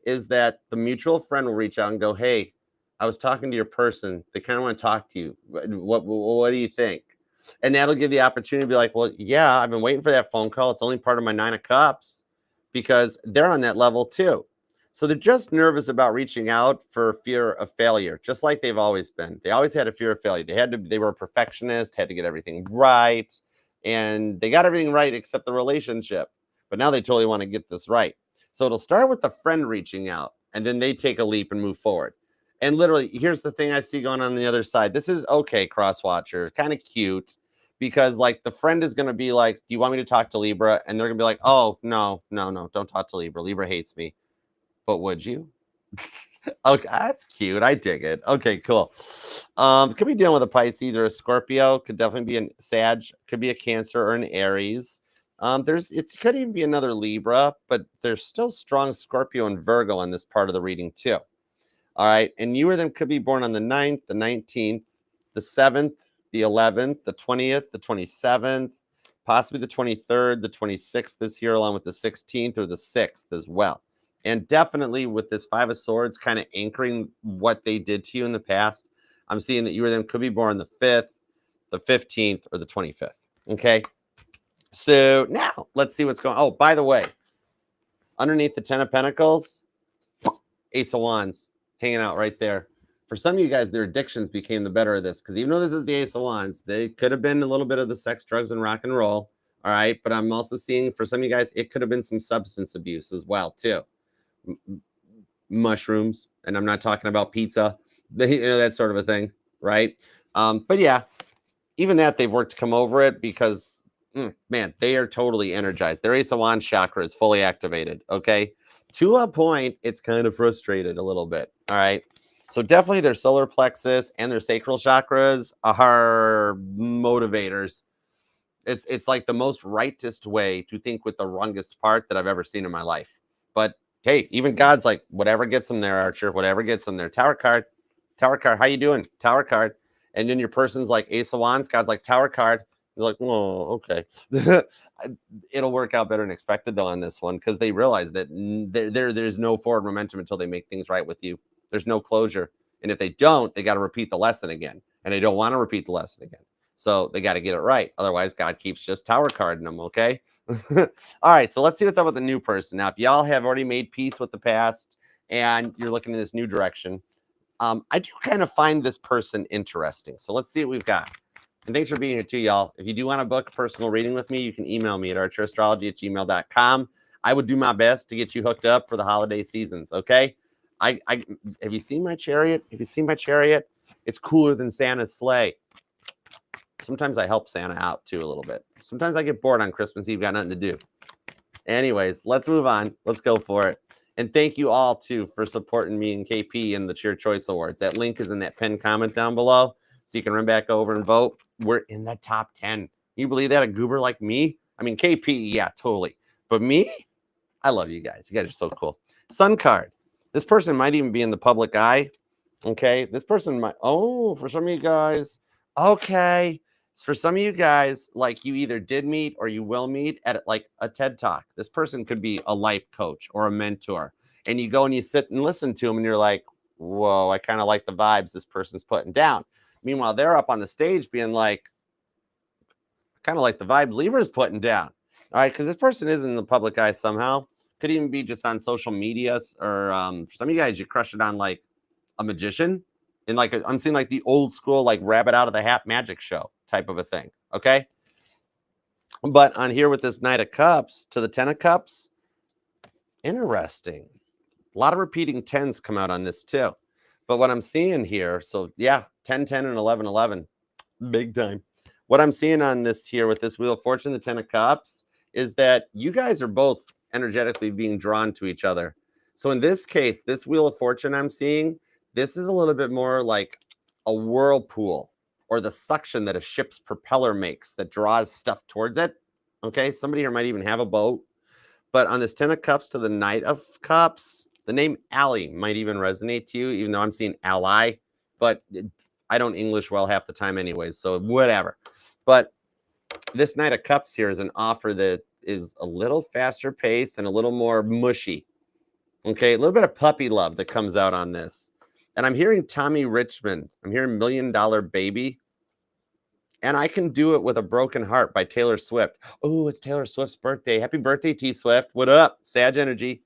is that the mutual friend will reach out and go, hey, I was talking to your person. They kind of want to talk to you. What do you think? And that'll give the opportunity to be like, well, yeah, I've been waiting for that phone call. It's only part of my 9 of Cups, because they're on that level too. So they're just nervous about reaching out for fear of failure, just like they've always been. They always had a fear of failure. They were a perfectionist, had to get everything right. And they got everything right except the relationship. But now they totally want to get this right. So it'll start with the friend reaching out, and then they take a leap and move forward. And literally, here's the thing I see going on the other side. This is okay, crosswatcher, kind of cute, because like the friend is going to be like, do you want me to talk to Libra? And they're going to be like, oh, no, don't talk to Libra. Libra hates me. But would you? Okay, that's cute. I dig it. Okay, cool. Could be dealing with a Pisces or a Scorpio. Could definitely be a Sag. Could be a Cancer or an Aries. It could even be another Libra, but there's still strong Scorpio and Virgo in this part of the reading too. All right, and you or them could be born on the 9th, the 19th, the 7th, the 11th, the 20th, the 27th, possibly the 23rd, the 26th this year, along with the 16th or the 6th as well. And definitely with this 5 of Swords kind of anchoring what they did to you in the past, I'm seeing that you or them could be born the 5th, the 15th, or the 25th. Okay. So now let's see what's going on. Oh, by the way, underneath the 10 of Pentacles, Ace of Wands hanging out right there. For some of you guys, their addictions became the better of this, because even though this is the Ace of Wands, they could have been a little bit of the sex, drugs, and rock and roll. All right. But I'm also seeing for some of you guys, it could have been some substance abuse as well, too. Mushrooms, and I'm not talking about pizza, that sort of a thing, right? But yeah, even that they've worked to come over it, because man, they are totally energized. Their Ace of Wands chakra is fully activated. Okay, to a point, it's kind of frustrated a little bit. All right, so definitely their solar plexus and their sacral chakras are motivators. It's like the most rightest way to think with the wrongest part that I've ever seen in my life. But hey, even God's like, whatever gets them there, Archer, whatever gets them there. Tower card, how you doing? Tower card. And then your person's like Ace of Wands, God's like Tower card. You're like, oh, okay. It'll work out better than expected though on this one, because they realize that there's no forward momentum until they make things right with you. There's no closure. And if they don't, they got to repeat the lesson again. And they don't want to repeat the lesson again. So they got to get it right. Otherwise, God keeps just Tower carding them, okay? All right, so let's see what's up with the new person. Now, if y'all have already made peace with the past and you're looking in this new direction, I do kind of find this person interesting. So let's see what we've got. And thanks for being here too, y'all. If you do want to book a personal reading with me, you can email me at archerastrology@gmail.com. I would do my best to get you hooked up for the holiday seasons, okay? Have you seen my chariot? Have you seen my chariot? It's cooler than Santa's sleigh. Sometimes I help Santa out too a little bit. Sometimes I get bored on Christmas Eve, got nothing to do. Anyways, let's move on. Let's go for it. And thank you all too for supporting me and KP in the Cheer Choice Awards. That link is in that pinned comment down below, so you can run back over and vote. We're in the top 10. You believe that? A goober like me? I mean, KP, yeah, totally. But me? I love you guys. You guys are so cool. Sun card. This person might even be in the public eye. Okay. This person might, oh, for some of you guys. Okay. For some of you guys, like you either did meet or you will meet at like a TED Talk. This person could be a life coach or a mentor. And you go and you sit and listen to them and you're like, whoa, I kind of like the vibes this person's putting down. Meanwhile, they're up on the stage being like, kind of like the vibes Libra's putting down. All right. Because this person is in the public eye somehow. Could even be just on social media, or for some of you guys, you crush it on like a magician, in like I'm seeing like the old school like rabbit out of the hat magic show type of a thing. Okay, but on here with this Knight of Cups to the Ten of Cups, interesting. A lot of repeating tens come out on this too. But what I'm seeing here, so yeah, 10, 10, and 11, 11, big time. What I'm seeing on this here with this Wheel of Fortune, the Ten of Cups, is that you guys are both energetically being drawn to each other. So in this case, this Wheel of Fortune I'm seeing, this is a little bit more like a whirlpool or the suction that a ship's propeller makes that draws stuff towards it. Okay, somebody here might even have a boat. But on this Ten of Cups to the Knight of Cups, the name Ally might even resonate to you, even though I'm seeing ally, but I don't English well half the time anyways, so whatever. But this Knight of Cups here is an offer that is a little faster pace and a little more mushy. Okay, a little bit of puppy love that comes out on this. And I'm hearing Tommy Richmond. I'm hearing $1 Million Baby. And I Can Do It With a Broken Heart by Taylor Swift. Oh, it's Taylor Swift's birthday. Happy birthday, T Swift. What up? Sag energy.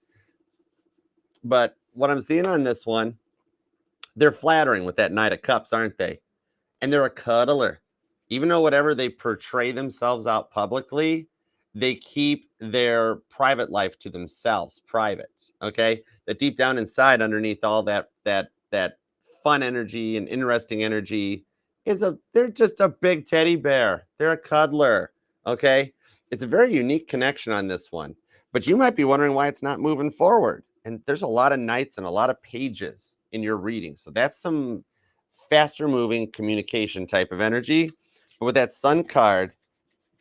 But what I'm seeing on this one, they're flattering with that Knight of Cups, aren't they? And they're a cuddler. Even though whatever they portray themselves out publicly, they keep their private life to themselves, private. Okay, that deep down inside, underneath all that fun energy and interesting energy, they're just a big teddy bear. They're a cuddler. Okay, it's a very unique connection on this one. But you might be wondering why it's not moving forward. And there's a lot of knights and a lot of pages in your reading, so that's some faster moving communication type of energy. But with that Sun card,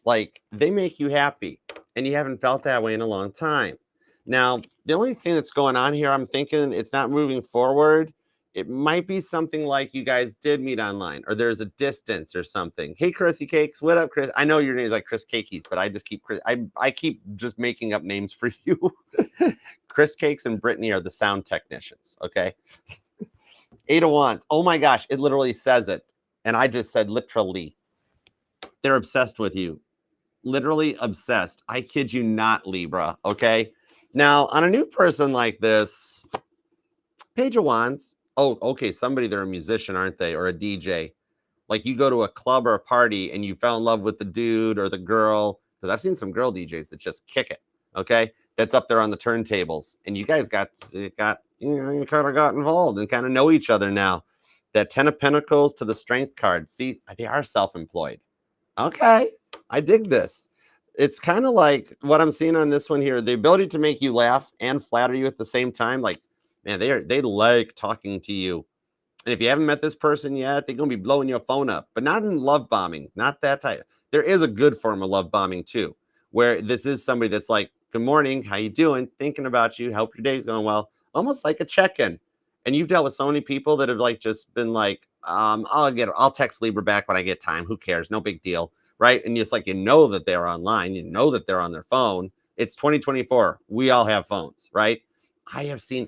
like they make you happy and you haven't felt that way in a long time. Now, the only thing that's going on here, I'm thinking it's not moving forward. It might be something like you guys did meet online or there's a distance or something. Hey, Chrissy Cakes. What up, Chris? I know your name is like Chris Cakes, but I just keep, I keep just making up names for you. Chris Cakes and Brittany are the sound technicians. Okay. 8 of Wands. Oh my gosh, it literally says it. And I just said literally. They're obsessed with you. Literally obsessed. I kid you not, Libra. Okay. Now, on a new person like this, Page of Wands. Oh, okay. Somebody, they're a musician, aren't they? Or a DJ. Like you go to a club or a party and you fell in love with the dude or the girl. Because I've seen some girl DJs that just kick it. Okay. That's up there on the turntables. And you guys got you know, you kind of got involved and kind of know each other now. That 10 of Pentacles to the Strength card. See, they are self-employed. Okay, I dig this. It's kind of like what I'm seeing on this one here. The ability to make you laugh and flatter you at the same time. Like, man, they like talking to you. And if you haven't met this person yet, they're going to be blowing your phone up. But not in love bombing. Not that type. There is a good form of love bombing too. Where this is somebody that's like, good morning, how you doing? Thinking about you. Hope your day's going well. Almost like a check-in. And you've dealt with so many people that have like just been like, I'll text Libra back when I get time. Who cares? No big deal. Right. And it's like, you know that they're online. You know that they're on their phone. It's 2024. We all have phones. Right. I've seen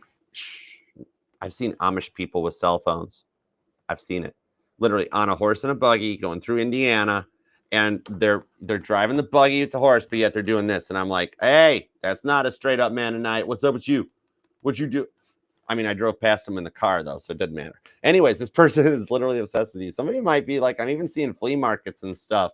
Amish people with cell phones. I've seen it literally on a horse and a buggy going through Indiana. And they're driving the buggy with the horse, but yet they're doing this. And I'm like, hey, that's not a straight up man tonight. What's up with you? What'd you do? I mean, I drove past them in the car, though, so it doesn't matter. Anyways, this person is literally obsessed with you. Somebody might be like, I'm even seeing flea markets and stuff.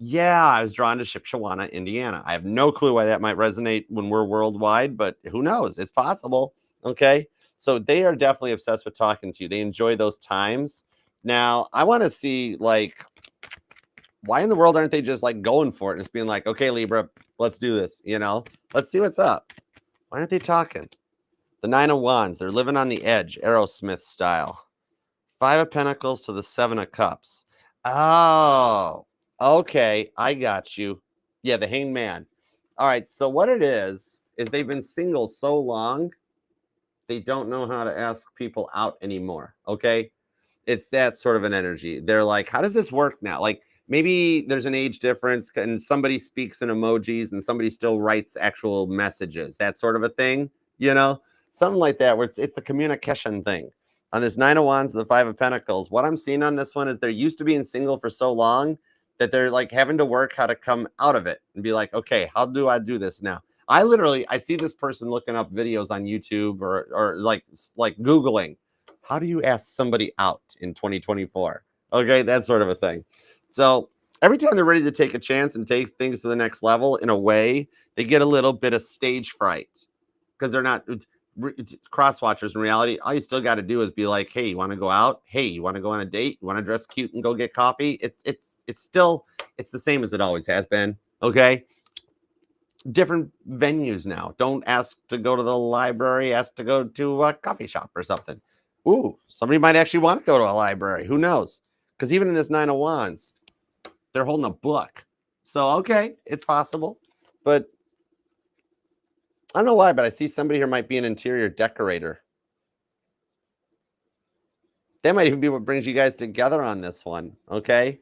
Yeah, I was drawn to Shipshewana, Indiana. I have no clue why that might resonate when we're worldwide, but who knows? It's possible. Okay. So they are definitely obsessed with talking to you. They enjoy those times. Now, I want to see, like, why in the world aren't they just like going for it and just being like, okay, Libra, let's do this, you know? Let's see what's up. Why aren't they talking? The Nine of Wands, they're living on the edge, Aerosmith style. Five of Pentacles to the Seven of Cups. Oh, okay, I got you. Yeah, the Hanged Man. All right, so what it is they've been single so long, they don't know how to ask people out anymore, okay? It's that sort of an energy. They're like, how does this work now? Like maybe there's an age difference and somebody speaks in emojis and somebody still writes actual messages, that sort of a thing, you know, something like that, where it's the communication thing. On this Nine of Wands and the Five of Pentacles, what I'm seeing on this one is they're used to being single for so long that they're like having to work how to come out of it and be like, okay, how do I do this now? I see this person looking up videos on YouTube or like Googling, how do you ask somebody out in 2024? Okay, that sort of a thing. So every time they're ready to take a chance and take things to the next level, in a way, they get a little bit of stage fright because they're not cross watchers in reality. All you still got to do is be like, hey, you want to go out? Hey, you want to go on a date? You want to dress cute and go get coffee? It's the same as it always has been. Okay. Different venues now. Don't ask to go to the library, ask to go to a coffee shop or something. Ooh, somebody might actually want to go to a library. Who knows? Because even in this Nine of Wands, they're holding a book. So, okay, it's possible. But I don't know why, but I see somebody here might be an interior decorator. That might even be what brings you guys together on this one. Okay.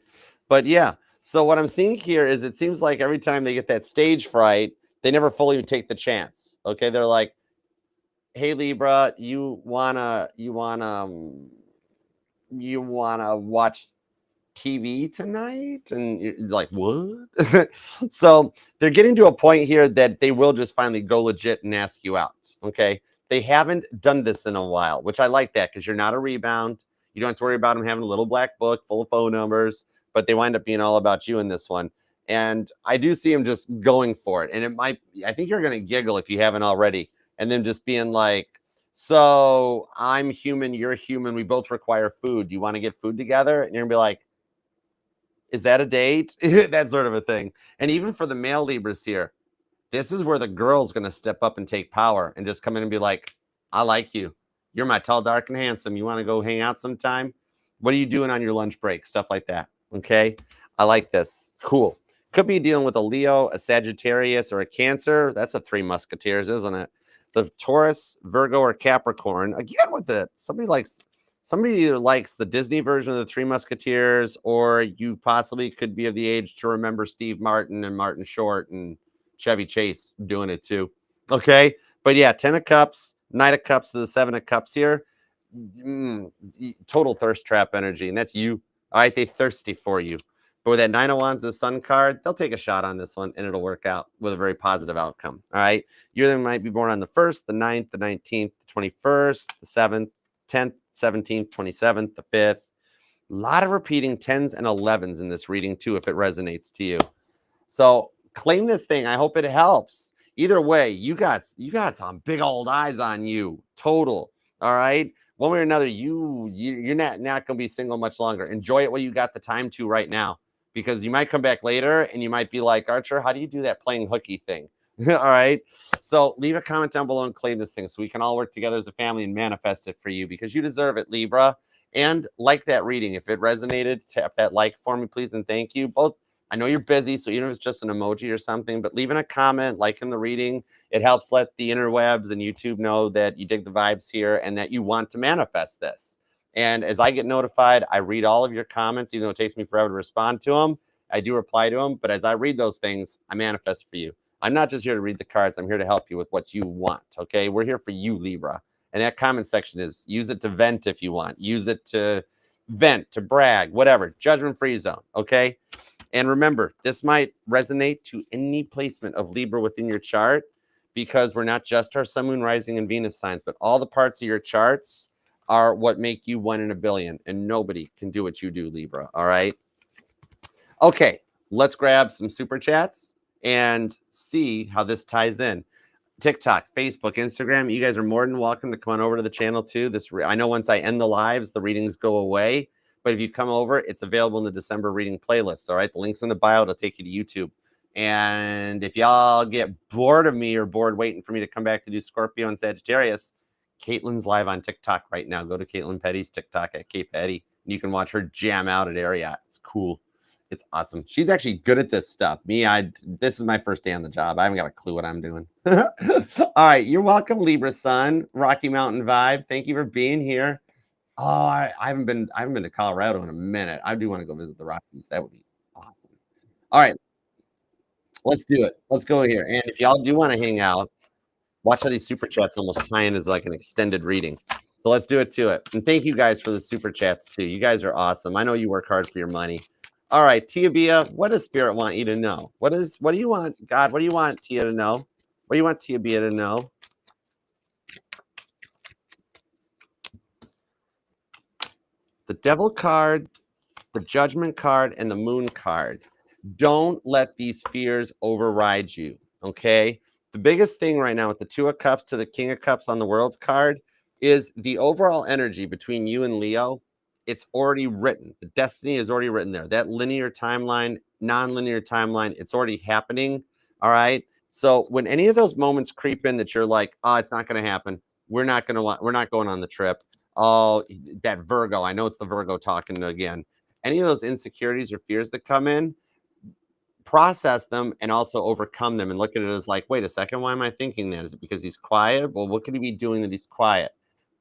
But yeah, so what I'm seeing here is it seems like every time they get that stage fright, they never fully take the chance. Okay. They're like, hey, Libra, you wanna watch TV tonight? And you're like, what? So they're getting to a point here that they will just finally go legit and ask you out. Okay. They haven't done this in a while, which I like that because you're not a rebound. You don't have to worry about them having a little black book full of phone numbers, but they wind up being all about you in this one. And I do see them just going for it. And I think you're going to giggle if you haven't already. And then just being like, so I'm human, you're human. We both require food. Do you want to get food together? And you're going to be like, is that a date? That sort of a thing. And even for the male Libras here, this is where the girl's going to step up and take power and just come in and be like, I like you. You're my tall, dark, and handsome. You want to go hang out sometime? What are you doing on your lunch break? Stuff like that. Okay. I like this. Cool. Could be dealing with a Leo, a Sagittarius, or a Cancer. That's a Three Musketeers, isn't it? The Taurus, Virgo, or Capricorn. Again, with it, somebody either likes the Disney version of the Three Musketeers, or you possibly could be of the age to remember Steve Martin and Martin Short and Chevy Chase doing it too. Okay. But yeah, 10 of Cups, Knight of Cups to the 7 of Cups here. Total thirst trap energy. And that's you. All right. They thirsty for you. But with that 9 of Wands, the Sun card, they'll take a shot on this one and it'll work out with a very positive outcome. All right. You then might be born on the 1st, the 9th, the 19th, the 21st, the 7th, 10th, 17th, 27th, the 5th. A lot of repeating 10s and 11s in this reading too, if it resonates to you. So claim this thing. I hope it helps. Either way, you got some big old eyes on you. Total. All right. One way or another, you're not going to be single much longer. Enjoy it while you got the time to right now, because you might come back later and you might be like, Archer, how do you do that playing hooky thing? All right. So leave a comment down below and claim this thing so we can all work together as a family and manifest it for you, because you deserve it, Libra. And like that reading. If it resonated, tap that like for me, please. And thank you both. I know you're busy, so even if it's just an emoji or something, but leaving a comment, liking the reading, it helps let the interwebs and YouTube know that you dig the vibes here and that you want to manifest this. And as I get notified, I read all of your comments, even though it takes me forever to respond to them. I do reply to them, but as I read those things, I manifest for you. I'm not just here to read the cards. I'm here to help you with what you want, okay? We're here for you, Libra. And that comment section is, use it to vent if you want. Use it to vent, to brag, whatever. Judgment-free zone, okay? And remember, this might resonate to any placement of Libra within your chart, because we're not just our Sun, Moon, Rising, and Venus signs, but all the parts of your charts are what make you 1 in a billion, and nobody can do what you do, Libra, all right? Okay, let's grab some super chats and see how this ties in. TikTok, Facebook, Instagram, you guys are more than welcome to come on over to the channel too. I know once I end the lives, the readings go away, But if you come over, it's available in the December reading playlist. All right. The link's in the bio. It'll take you to YouTube. And if y'all get bored of me or bored waiting for me to come back to do Scorpio and Sagittarius, Caitlin's live on TikTok right now. Go to Caitlin Petty's TikTok at Kate Petty. And you can watch her jam out at Ariat. It's cool. It's awesome. She's actually good at this stuff. This is my first day on the job. I haven't got a clue what I'm doing. All right. You're welcome, Libra Sun, Rocky Mountain Vibe. Thank you for being here. Oh, I haven't been to Colorado in a minute. I do want to go visit the Rockies. That would be awesome. All right. Let's do it. Let's go here. And if y'all do want to hang out, watch how these super chats almost tie in as like an extended reading. So let's do it to it. And thank you guys for the super chats too. You guys are awesome. I know you work hard for your money. All right, Tia Bia, what does Spirit want you to know? What do you want, God? What do you want Tia to know? What do you want Tia Bia to know? The Devil card, the Judgment card, and the Moon card. Don't let these fears override you, okay? The biggest thing right now with the Two of Cups to the King of Cups on the World card is the overall energy between you and Leo. It's already written. The destiny is already written there. That linear timeline, non-linear timeline, it's already happening, all right? So when any of those moments creep in that you're like, oh, it's not going to happen. We're not going on the trip. Oh, that Virgo. I know it's the Virgo talking again. Any of those insecurities or fears that come in, process them and also overcome them and look at it as like, wait a second, why am I thinking that? Is it because he's quiet? Well, what could he be doing that he's quiet?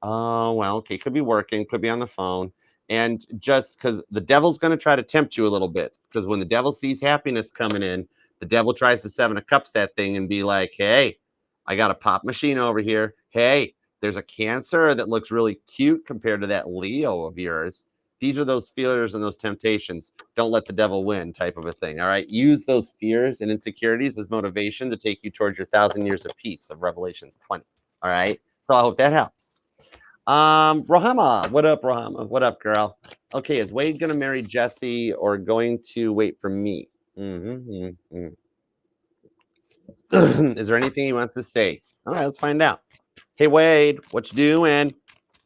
Oh, well, okay, could be working, could be on the phone. And just because the devil's going to try to tempt you a little bit, because when the devil sees happiness coming in, the devil tries to Seven of Cups that thing and be like, hey, I got a pop machine over here. Hey, there's a Cancer that looks really cute compared to that Leo of yours. These are those fears and those temptations. Don't let the devil win type of a thing. All right. Use those fears and insecurities as motivation to take you towards your 1,000 years of peace of Revelations 20. All right. So I hope that helps. Rohama, what up, Rohama? What up, girl? Okay, is Wade gonna marry Jesse or going to wait for me? Is there anything he wants to say? All right, let's find out. Hey, Wade, what you doing?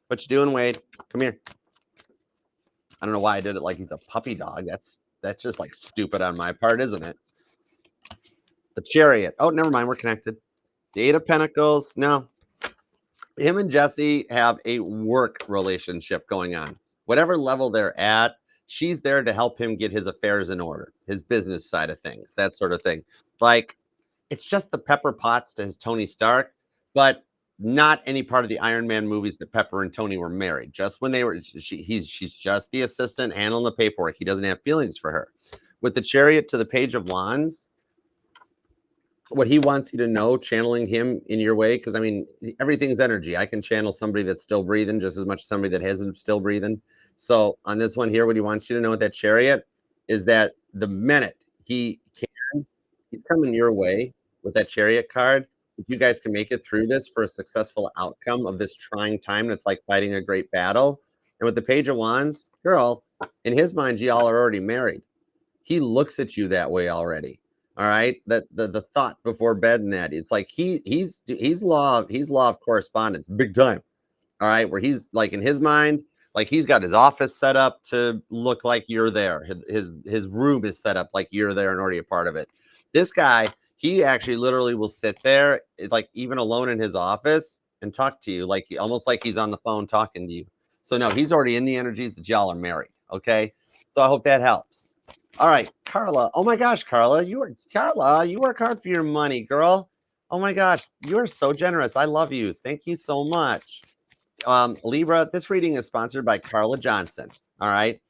What you doing, Wade? Come here. I don't know why I did it like he's a puppy dog. That's just like stupid on my part, isn't it? The Chariot. Oh, never mind. We're connected. The Eight of Pentacles. No. Him and Jesse have a work relationship going on. Whatever level they're at, she's there to help him get his affairs in order, his business side of things, that sort of thing. Like, it's just the Pepper Potts to his Tony Stark, but not any part of the Iron Man movies that Pepper and Tony were married. Just when they were, she's just the assistant handling the paperwork. He doesn't have feelings for her. With the Chariot to the Page of Wands, what he wants you to know, channeling him in your way, because I mean, everything's energy. I can channel somebody that's still breathing just as much as somebody that hasn't still breathing. So on this one here, what he wants you to know with that Chariot is that the minute he can, he's coming your way with that Chariot card. If you guys can make it through this for a successful outcome of this trying time, that's like fighting a great battle. And with the Page of Wands, girl, in his mind, y'all are already married. He looks at you that way already. All right. That the thought before bed and that it's like he's law of correspondence, big time. All right, where he's like in his mind, like he's got his office set up to look like you're there. His room is set up like you're there and already a part of it. This guy, he actually literally will sit there, like even alone in his office and talk to you, like almost like he's on the phone talking to you. So no, he's already in the energies that y'all are married. Okay, so I hope that helps. All right, Carla. Oh my gosh, Carla, you work hard for your money, girl. Oh my gosh, you are so generous. I love you. Thank you so much. Libra, this reading is sponsored by Carla Johnson. All right.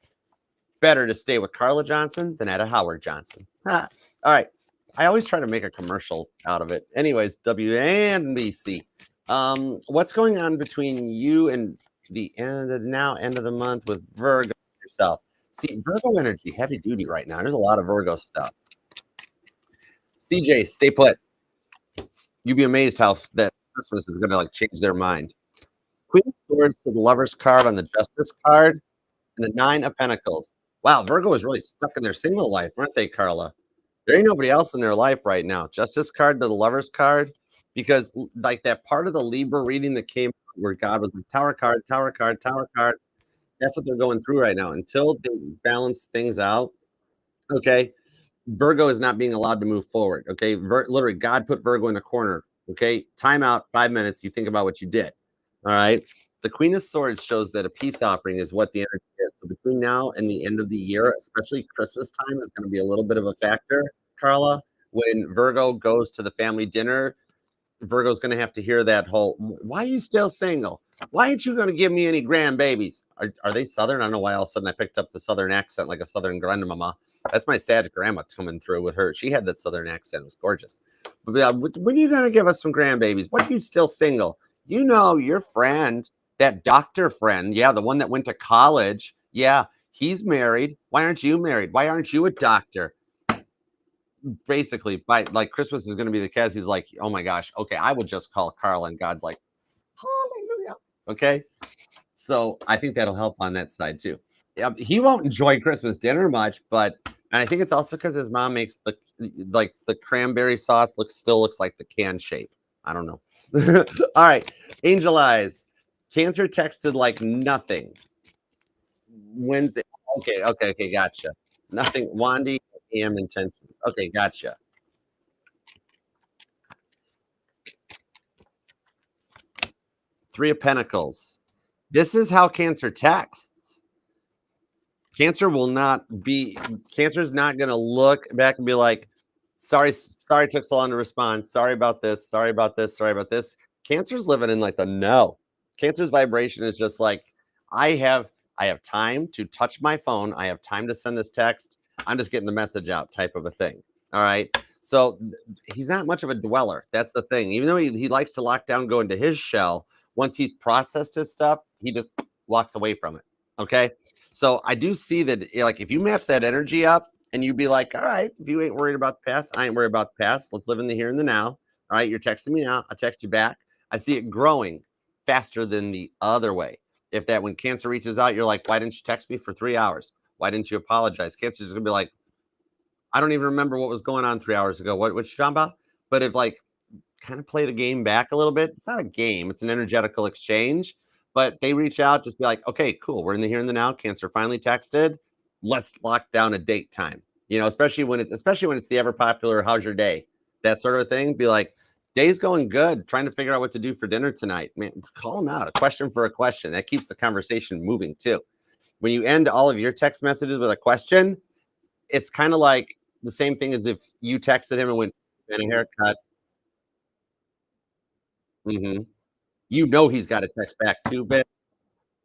Better to stay with Carla Johnson than at a Howard Johnson. All right. I always try to make a commercial out of it. Anyways, WNBC. What's going on between you and the end of the month with Virgo yourself? See, Virgo energy, heavy duty right now. There's a lot of Virgo stuff. CJ, stay put. You'd be amazed how that Christmas is going to like change their mind. Queen of Swords to the Lover's card on the Justice card and the Nine of Pentacles. Wow, Virgo is really stuck in their single life, aren't they, Carla? There ain't nobody else in their life right now. Justice card to the Lover's card, because like that part of the Libra reading that came where God was like Tower card, Tower card, Tower card. That's what they're going through right now. Until they balance things out, okay, Virgo is not being allowed to move forward. Okay, literally, God put Virgo in a corner. Okay, time out, 5 minutes. You think about what you did. All right. The Queen of Swords shows that a peace offering is what the energy is. So between now and the end of the year, especially Christmas time, is going to be a little bit of a factor, Carla. When Virgo goes to the family dinner, Virgo's going to have to hear that whole, why are you still single? Why aren't you going to give me any grandbabies? Are they Southern? I don't know why all of a sudden I picked up the Southern accent like a Southern grandmama. That's my sad grandma coming through with her. She had that Southern accent. It was gorgeous. But when are you going to give us some grandbabies? Why are you still single? You know, your friend, that doctor friend, yeah, the one that went to college, yeah, he's married. Why aren't you married? Why aren't you a doctor? Basically, by like Christmas is going to be the case. He's like, oh my gosh, okay, I would just call Carl, and God's like, hallelujah. Okay, so I think that'll help on that side too. Yeah, he won't enjoy Christmas dinner much, but and I think it's also because his mom makes the cranberry sauce still looks like the can shape. I don't know. All right, Angel Eyes. Cancer texted like nothing. Wednesday. Okay, gotcha. Nothing. Wandy AM intentions. Okay, gotcha. Three of Pentacles. This is how Cancer texts. Cancer's not going to look back and be like, sorry, it took so long to respond. Sorry about this. Sorry about this. Sorry about this. Cancer's living in like the no. Cancer's vibration is just like, I have time to touch my phone. I have time to send this text. I'm just getting the message out type of a thing. All right. So he's not much of a dweller. That's the thing. Even though he likes to lock down, go into his shell, once he's processed his stuff, he just walks away from it. Okay. So I do see that, like, if you match that energy up and you'd be like, all right, if you ain't worried about the past, I ain't worried about the past. Let's live in the here and the now. All right. You're texting me now. I'll text you back. I see it growing faster than the other way. If that when Cancer reaches out, you're like, why didn't you text me for 3 hours? Why didn't you apologize? Cancer's going to be like, I don't even remember what was going on 3 hours ago. What you talking about? But if like kind of play the game back a little bit, it's not a game, it's an energetical exchange. But they reach out, just be like, okay, cool. We're in the here and the now. Cancer finally texted. Let's lock down a date time. Especially when it's the ever popular how's your day? That sort of a thing. Be like, day's going good. Trying to figure out what to do for dinner tonight. Man, call them out. A question for a question. That keeps the conversation moving too. When you end all of your text messages with a question, it's kind of like the same thing as if you texted him and went, and a haircut. Mm-hmm. He's got to text back too, but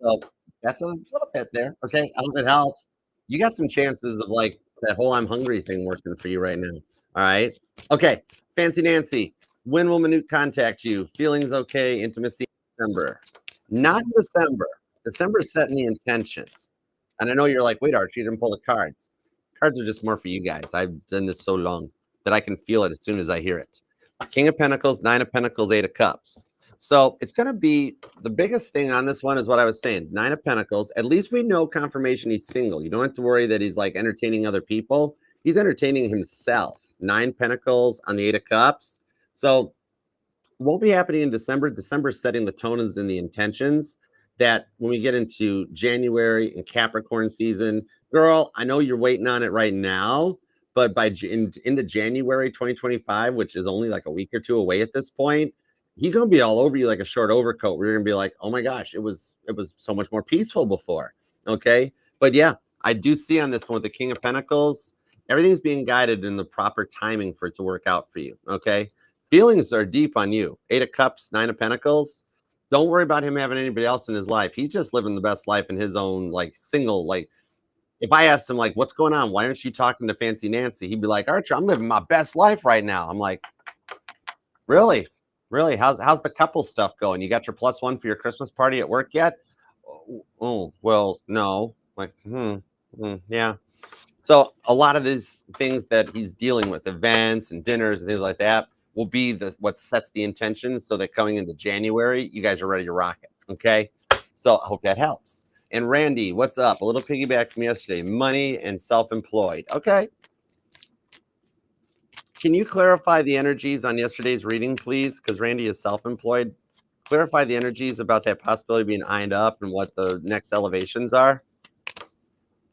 so that's a little bit there. Okay, I hope it helps. You got some chances of like that whole I'm hungry thing working for you right now. All right. Okay. Fancy Nancy. When will Manute contact you? Feelings okay. Intimacy in December. Not in December. December's setting the intentions. And I know you're like, wait, Archie, you didn't pull the cards. Cards are just more for you guys. I've done this so long that I can feel it as soon as I hear it. King of Pentacles, Nine of Pentacles, Eight of Cups. So it's going to be the biggest thing on this one is what I was saying. Nine of Pentacles. At least we know confirmation he's single. You don't have to worry that he's like entertaining other people. He's entertaining himself. Nine Pentacles on the Eight of Cups. So won't be happening in December. December's setting the tones and the intentions that when we get into January and Capricorn season, girl, I know you're waiting on it right now, but into January 2025, which is only like a week or two away at this point, he's gonna be all over you like a short overcoat. We're gonna be like, oh my gosh, it was so much more peaceful before. Okay, but yeah, I do see on this one with the King of Pentacles, everything's being guided in the proper timing for it to work out for you. Okay, feelings are deep on you. Eight of Cups, Nine of Pentacles. Don't worry about him having anybody else in his life. He's just living the best life in his own like single like. If I asked him, like, what's going on? Why aren't you talking to Fancy Nancy? He'd be like, Archer, I'm living my best life right now. I'm like, really? Really? How's the couple stuff going? You got your +1 for your Christmas party at work yet? Oh, well, no. Like, yeah. So a lot of these things that he's dealing with, events and dinners and things like that, will be what sets the intentions so that coming into January, you guys are ready to rock it. Okay. So I hope that helps. And Randy, what's up? A little piggyback from yesterday. Money and self-employed. Okay. Can you clarify the energies on yesterday's reading, please? Because Randy is self-employed. clarify the energies about that possibility being ironed up and what the next elevations are.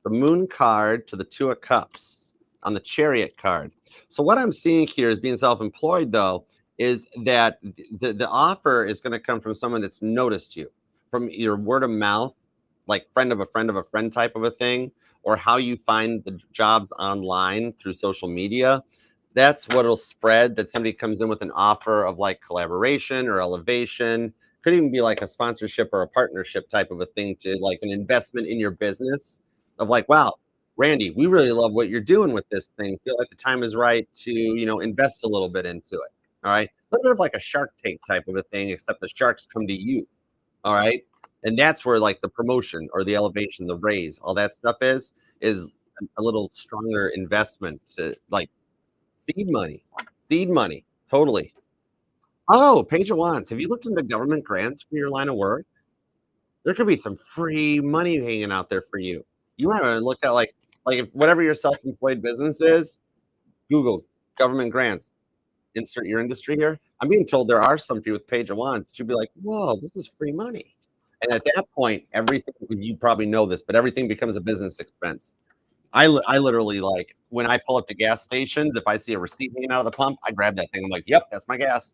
The Moon card to the Two of Cups on the Chariot card. So what I'm seeing here is being self-employed, though, is that the offer is going to come from someone that's noticed you, from your word of mouth, like friend of a friend of a friend type of a thing, or how you find the jobs online through social media. That's what'll spread, that somebody comes in with an offer of like collaboration or elevation. Could even be like a sponsorship or a partnership type of a thing, to like an investment in your business of like, wow, Randy, we really love what you're doing with this thing. Feel like the time is right to, invest a little bit into it. All right. A little bit of like a Shark Tank type of a thing, except the sharks come to you. All right. And that's where like the promotion or the elevation, the raise, all that stuff is a little stronger investment to like seed money. Seed money. Totally. Oh, Page of Wands. Have you looked into government grants for your line of work? There could be some free money hanging out there for you. You want to look at like if whatever your self-employed business is, Google government grants, insert your industry here. I'm being told there are some for you with Page of Wands. You'd be like, whoa, this is free money. And at that point, everything, you probably know this, but everything becomes a business expense. I literally, like, when I pull up to gas stations, if I see a receipt hanging out of the pump, I grab that thing. I'm like, yep, that's my gas.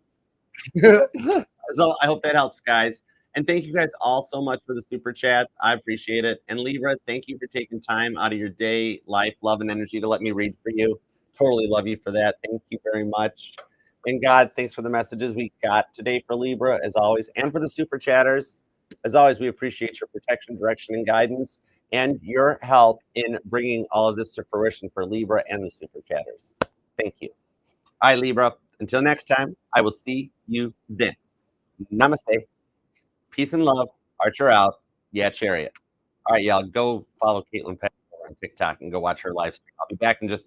So I hope that helps, guys. And thank you guys all so much for the super chats. I appreciate it. And Libra, thank you for taking time out of your day, life, love, and energy to let me read for you. Totally love you for that. Thank you very much. And God, thanks for the messages we got today for Libra, as always, and for the super chatters. As always, we appreciate your protection, direction, and guidance, and your help in bringing all of this to fruition for Libra and the super chatters. Thank you. All right, Libra. Until next time, I will see you then. Namaste. Peace and love. Archer out. Yeah, Chariot. All right, y'all. Go follow Caitlin Peck on TikTok and go watch her live stream. I'll be back in just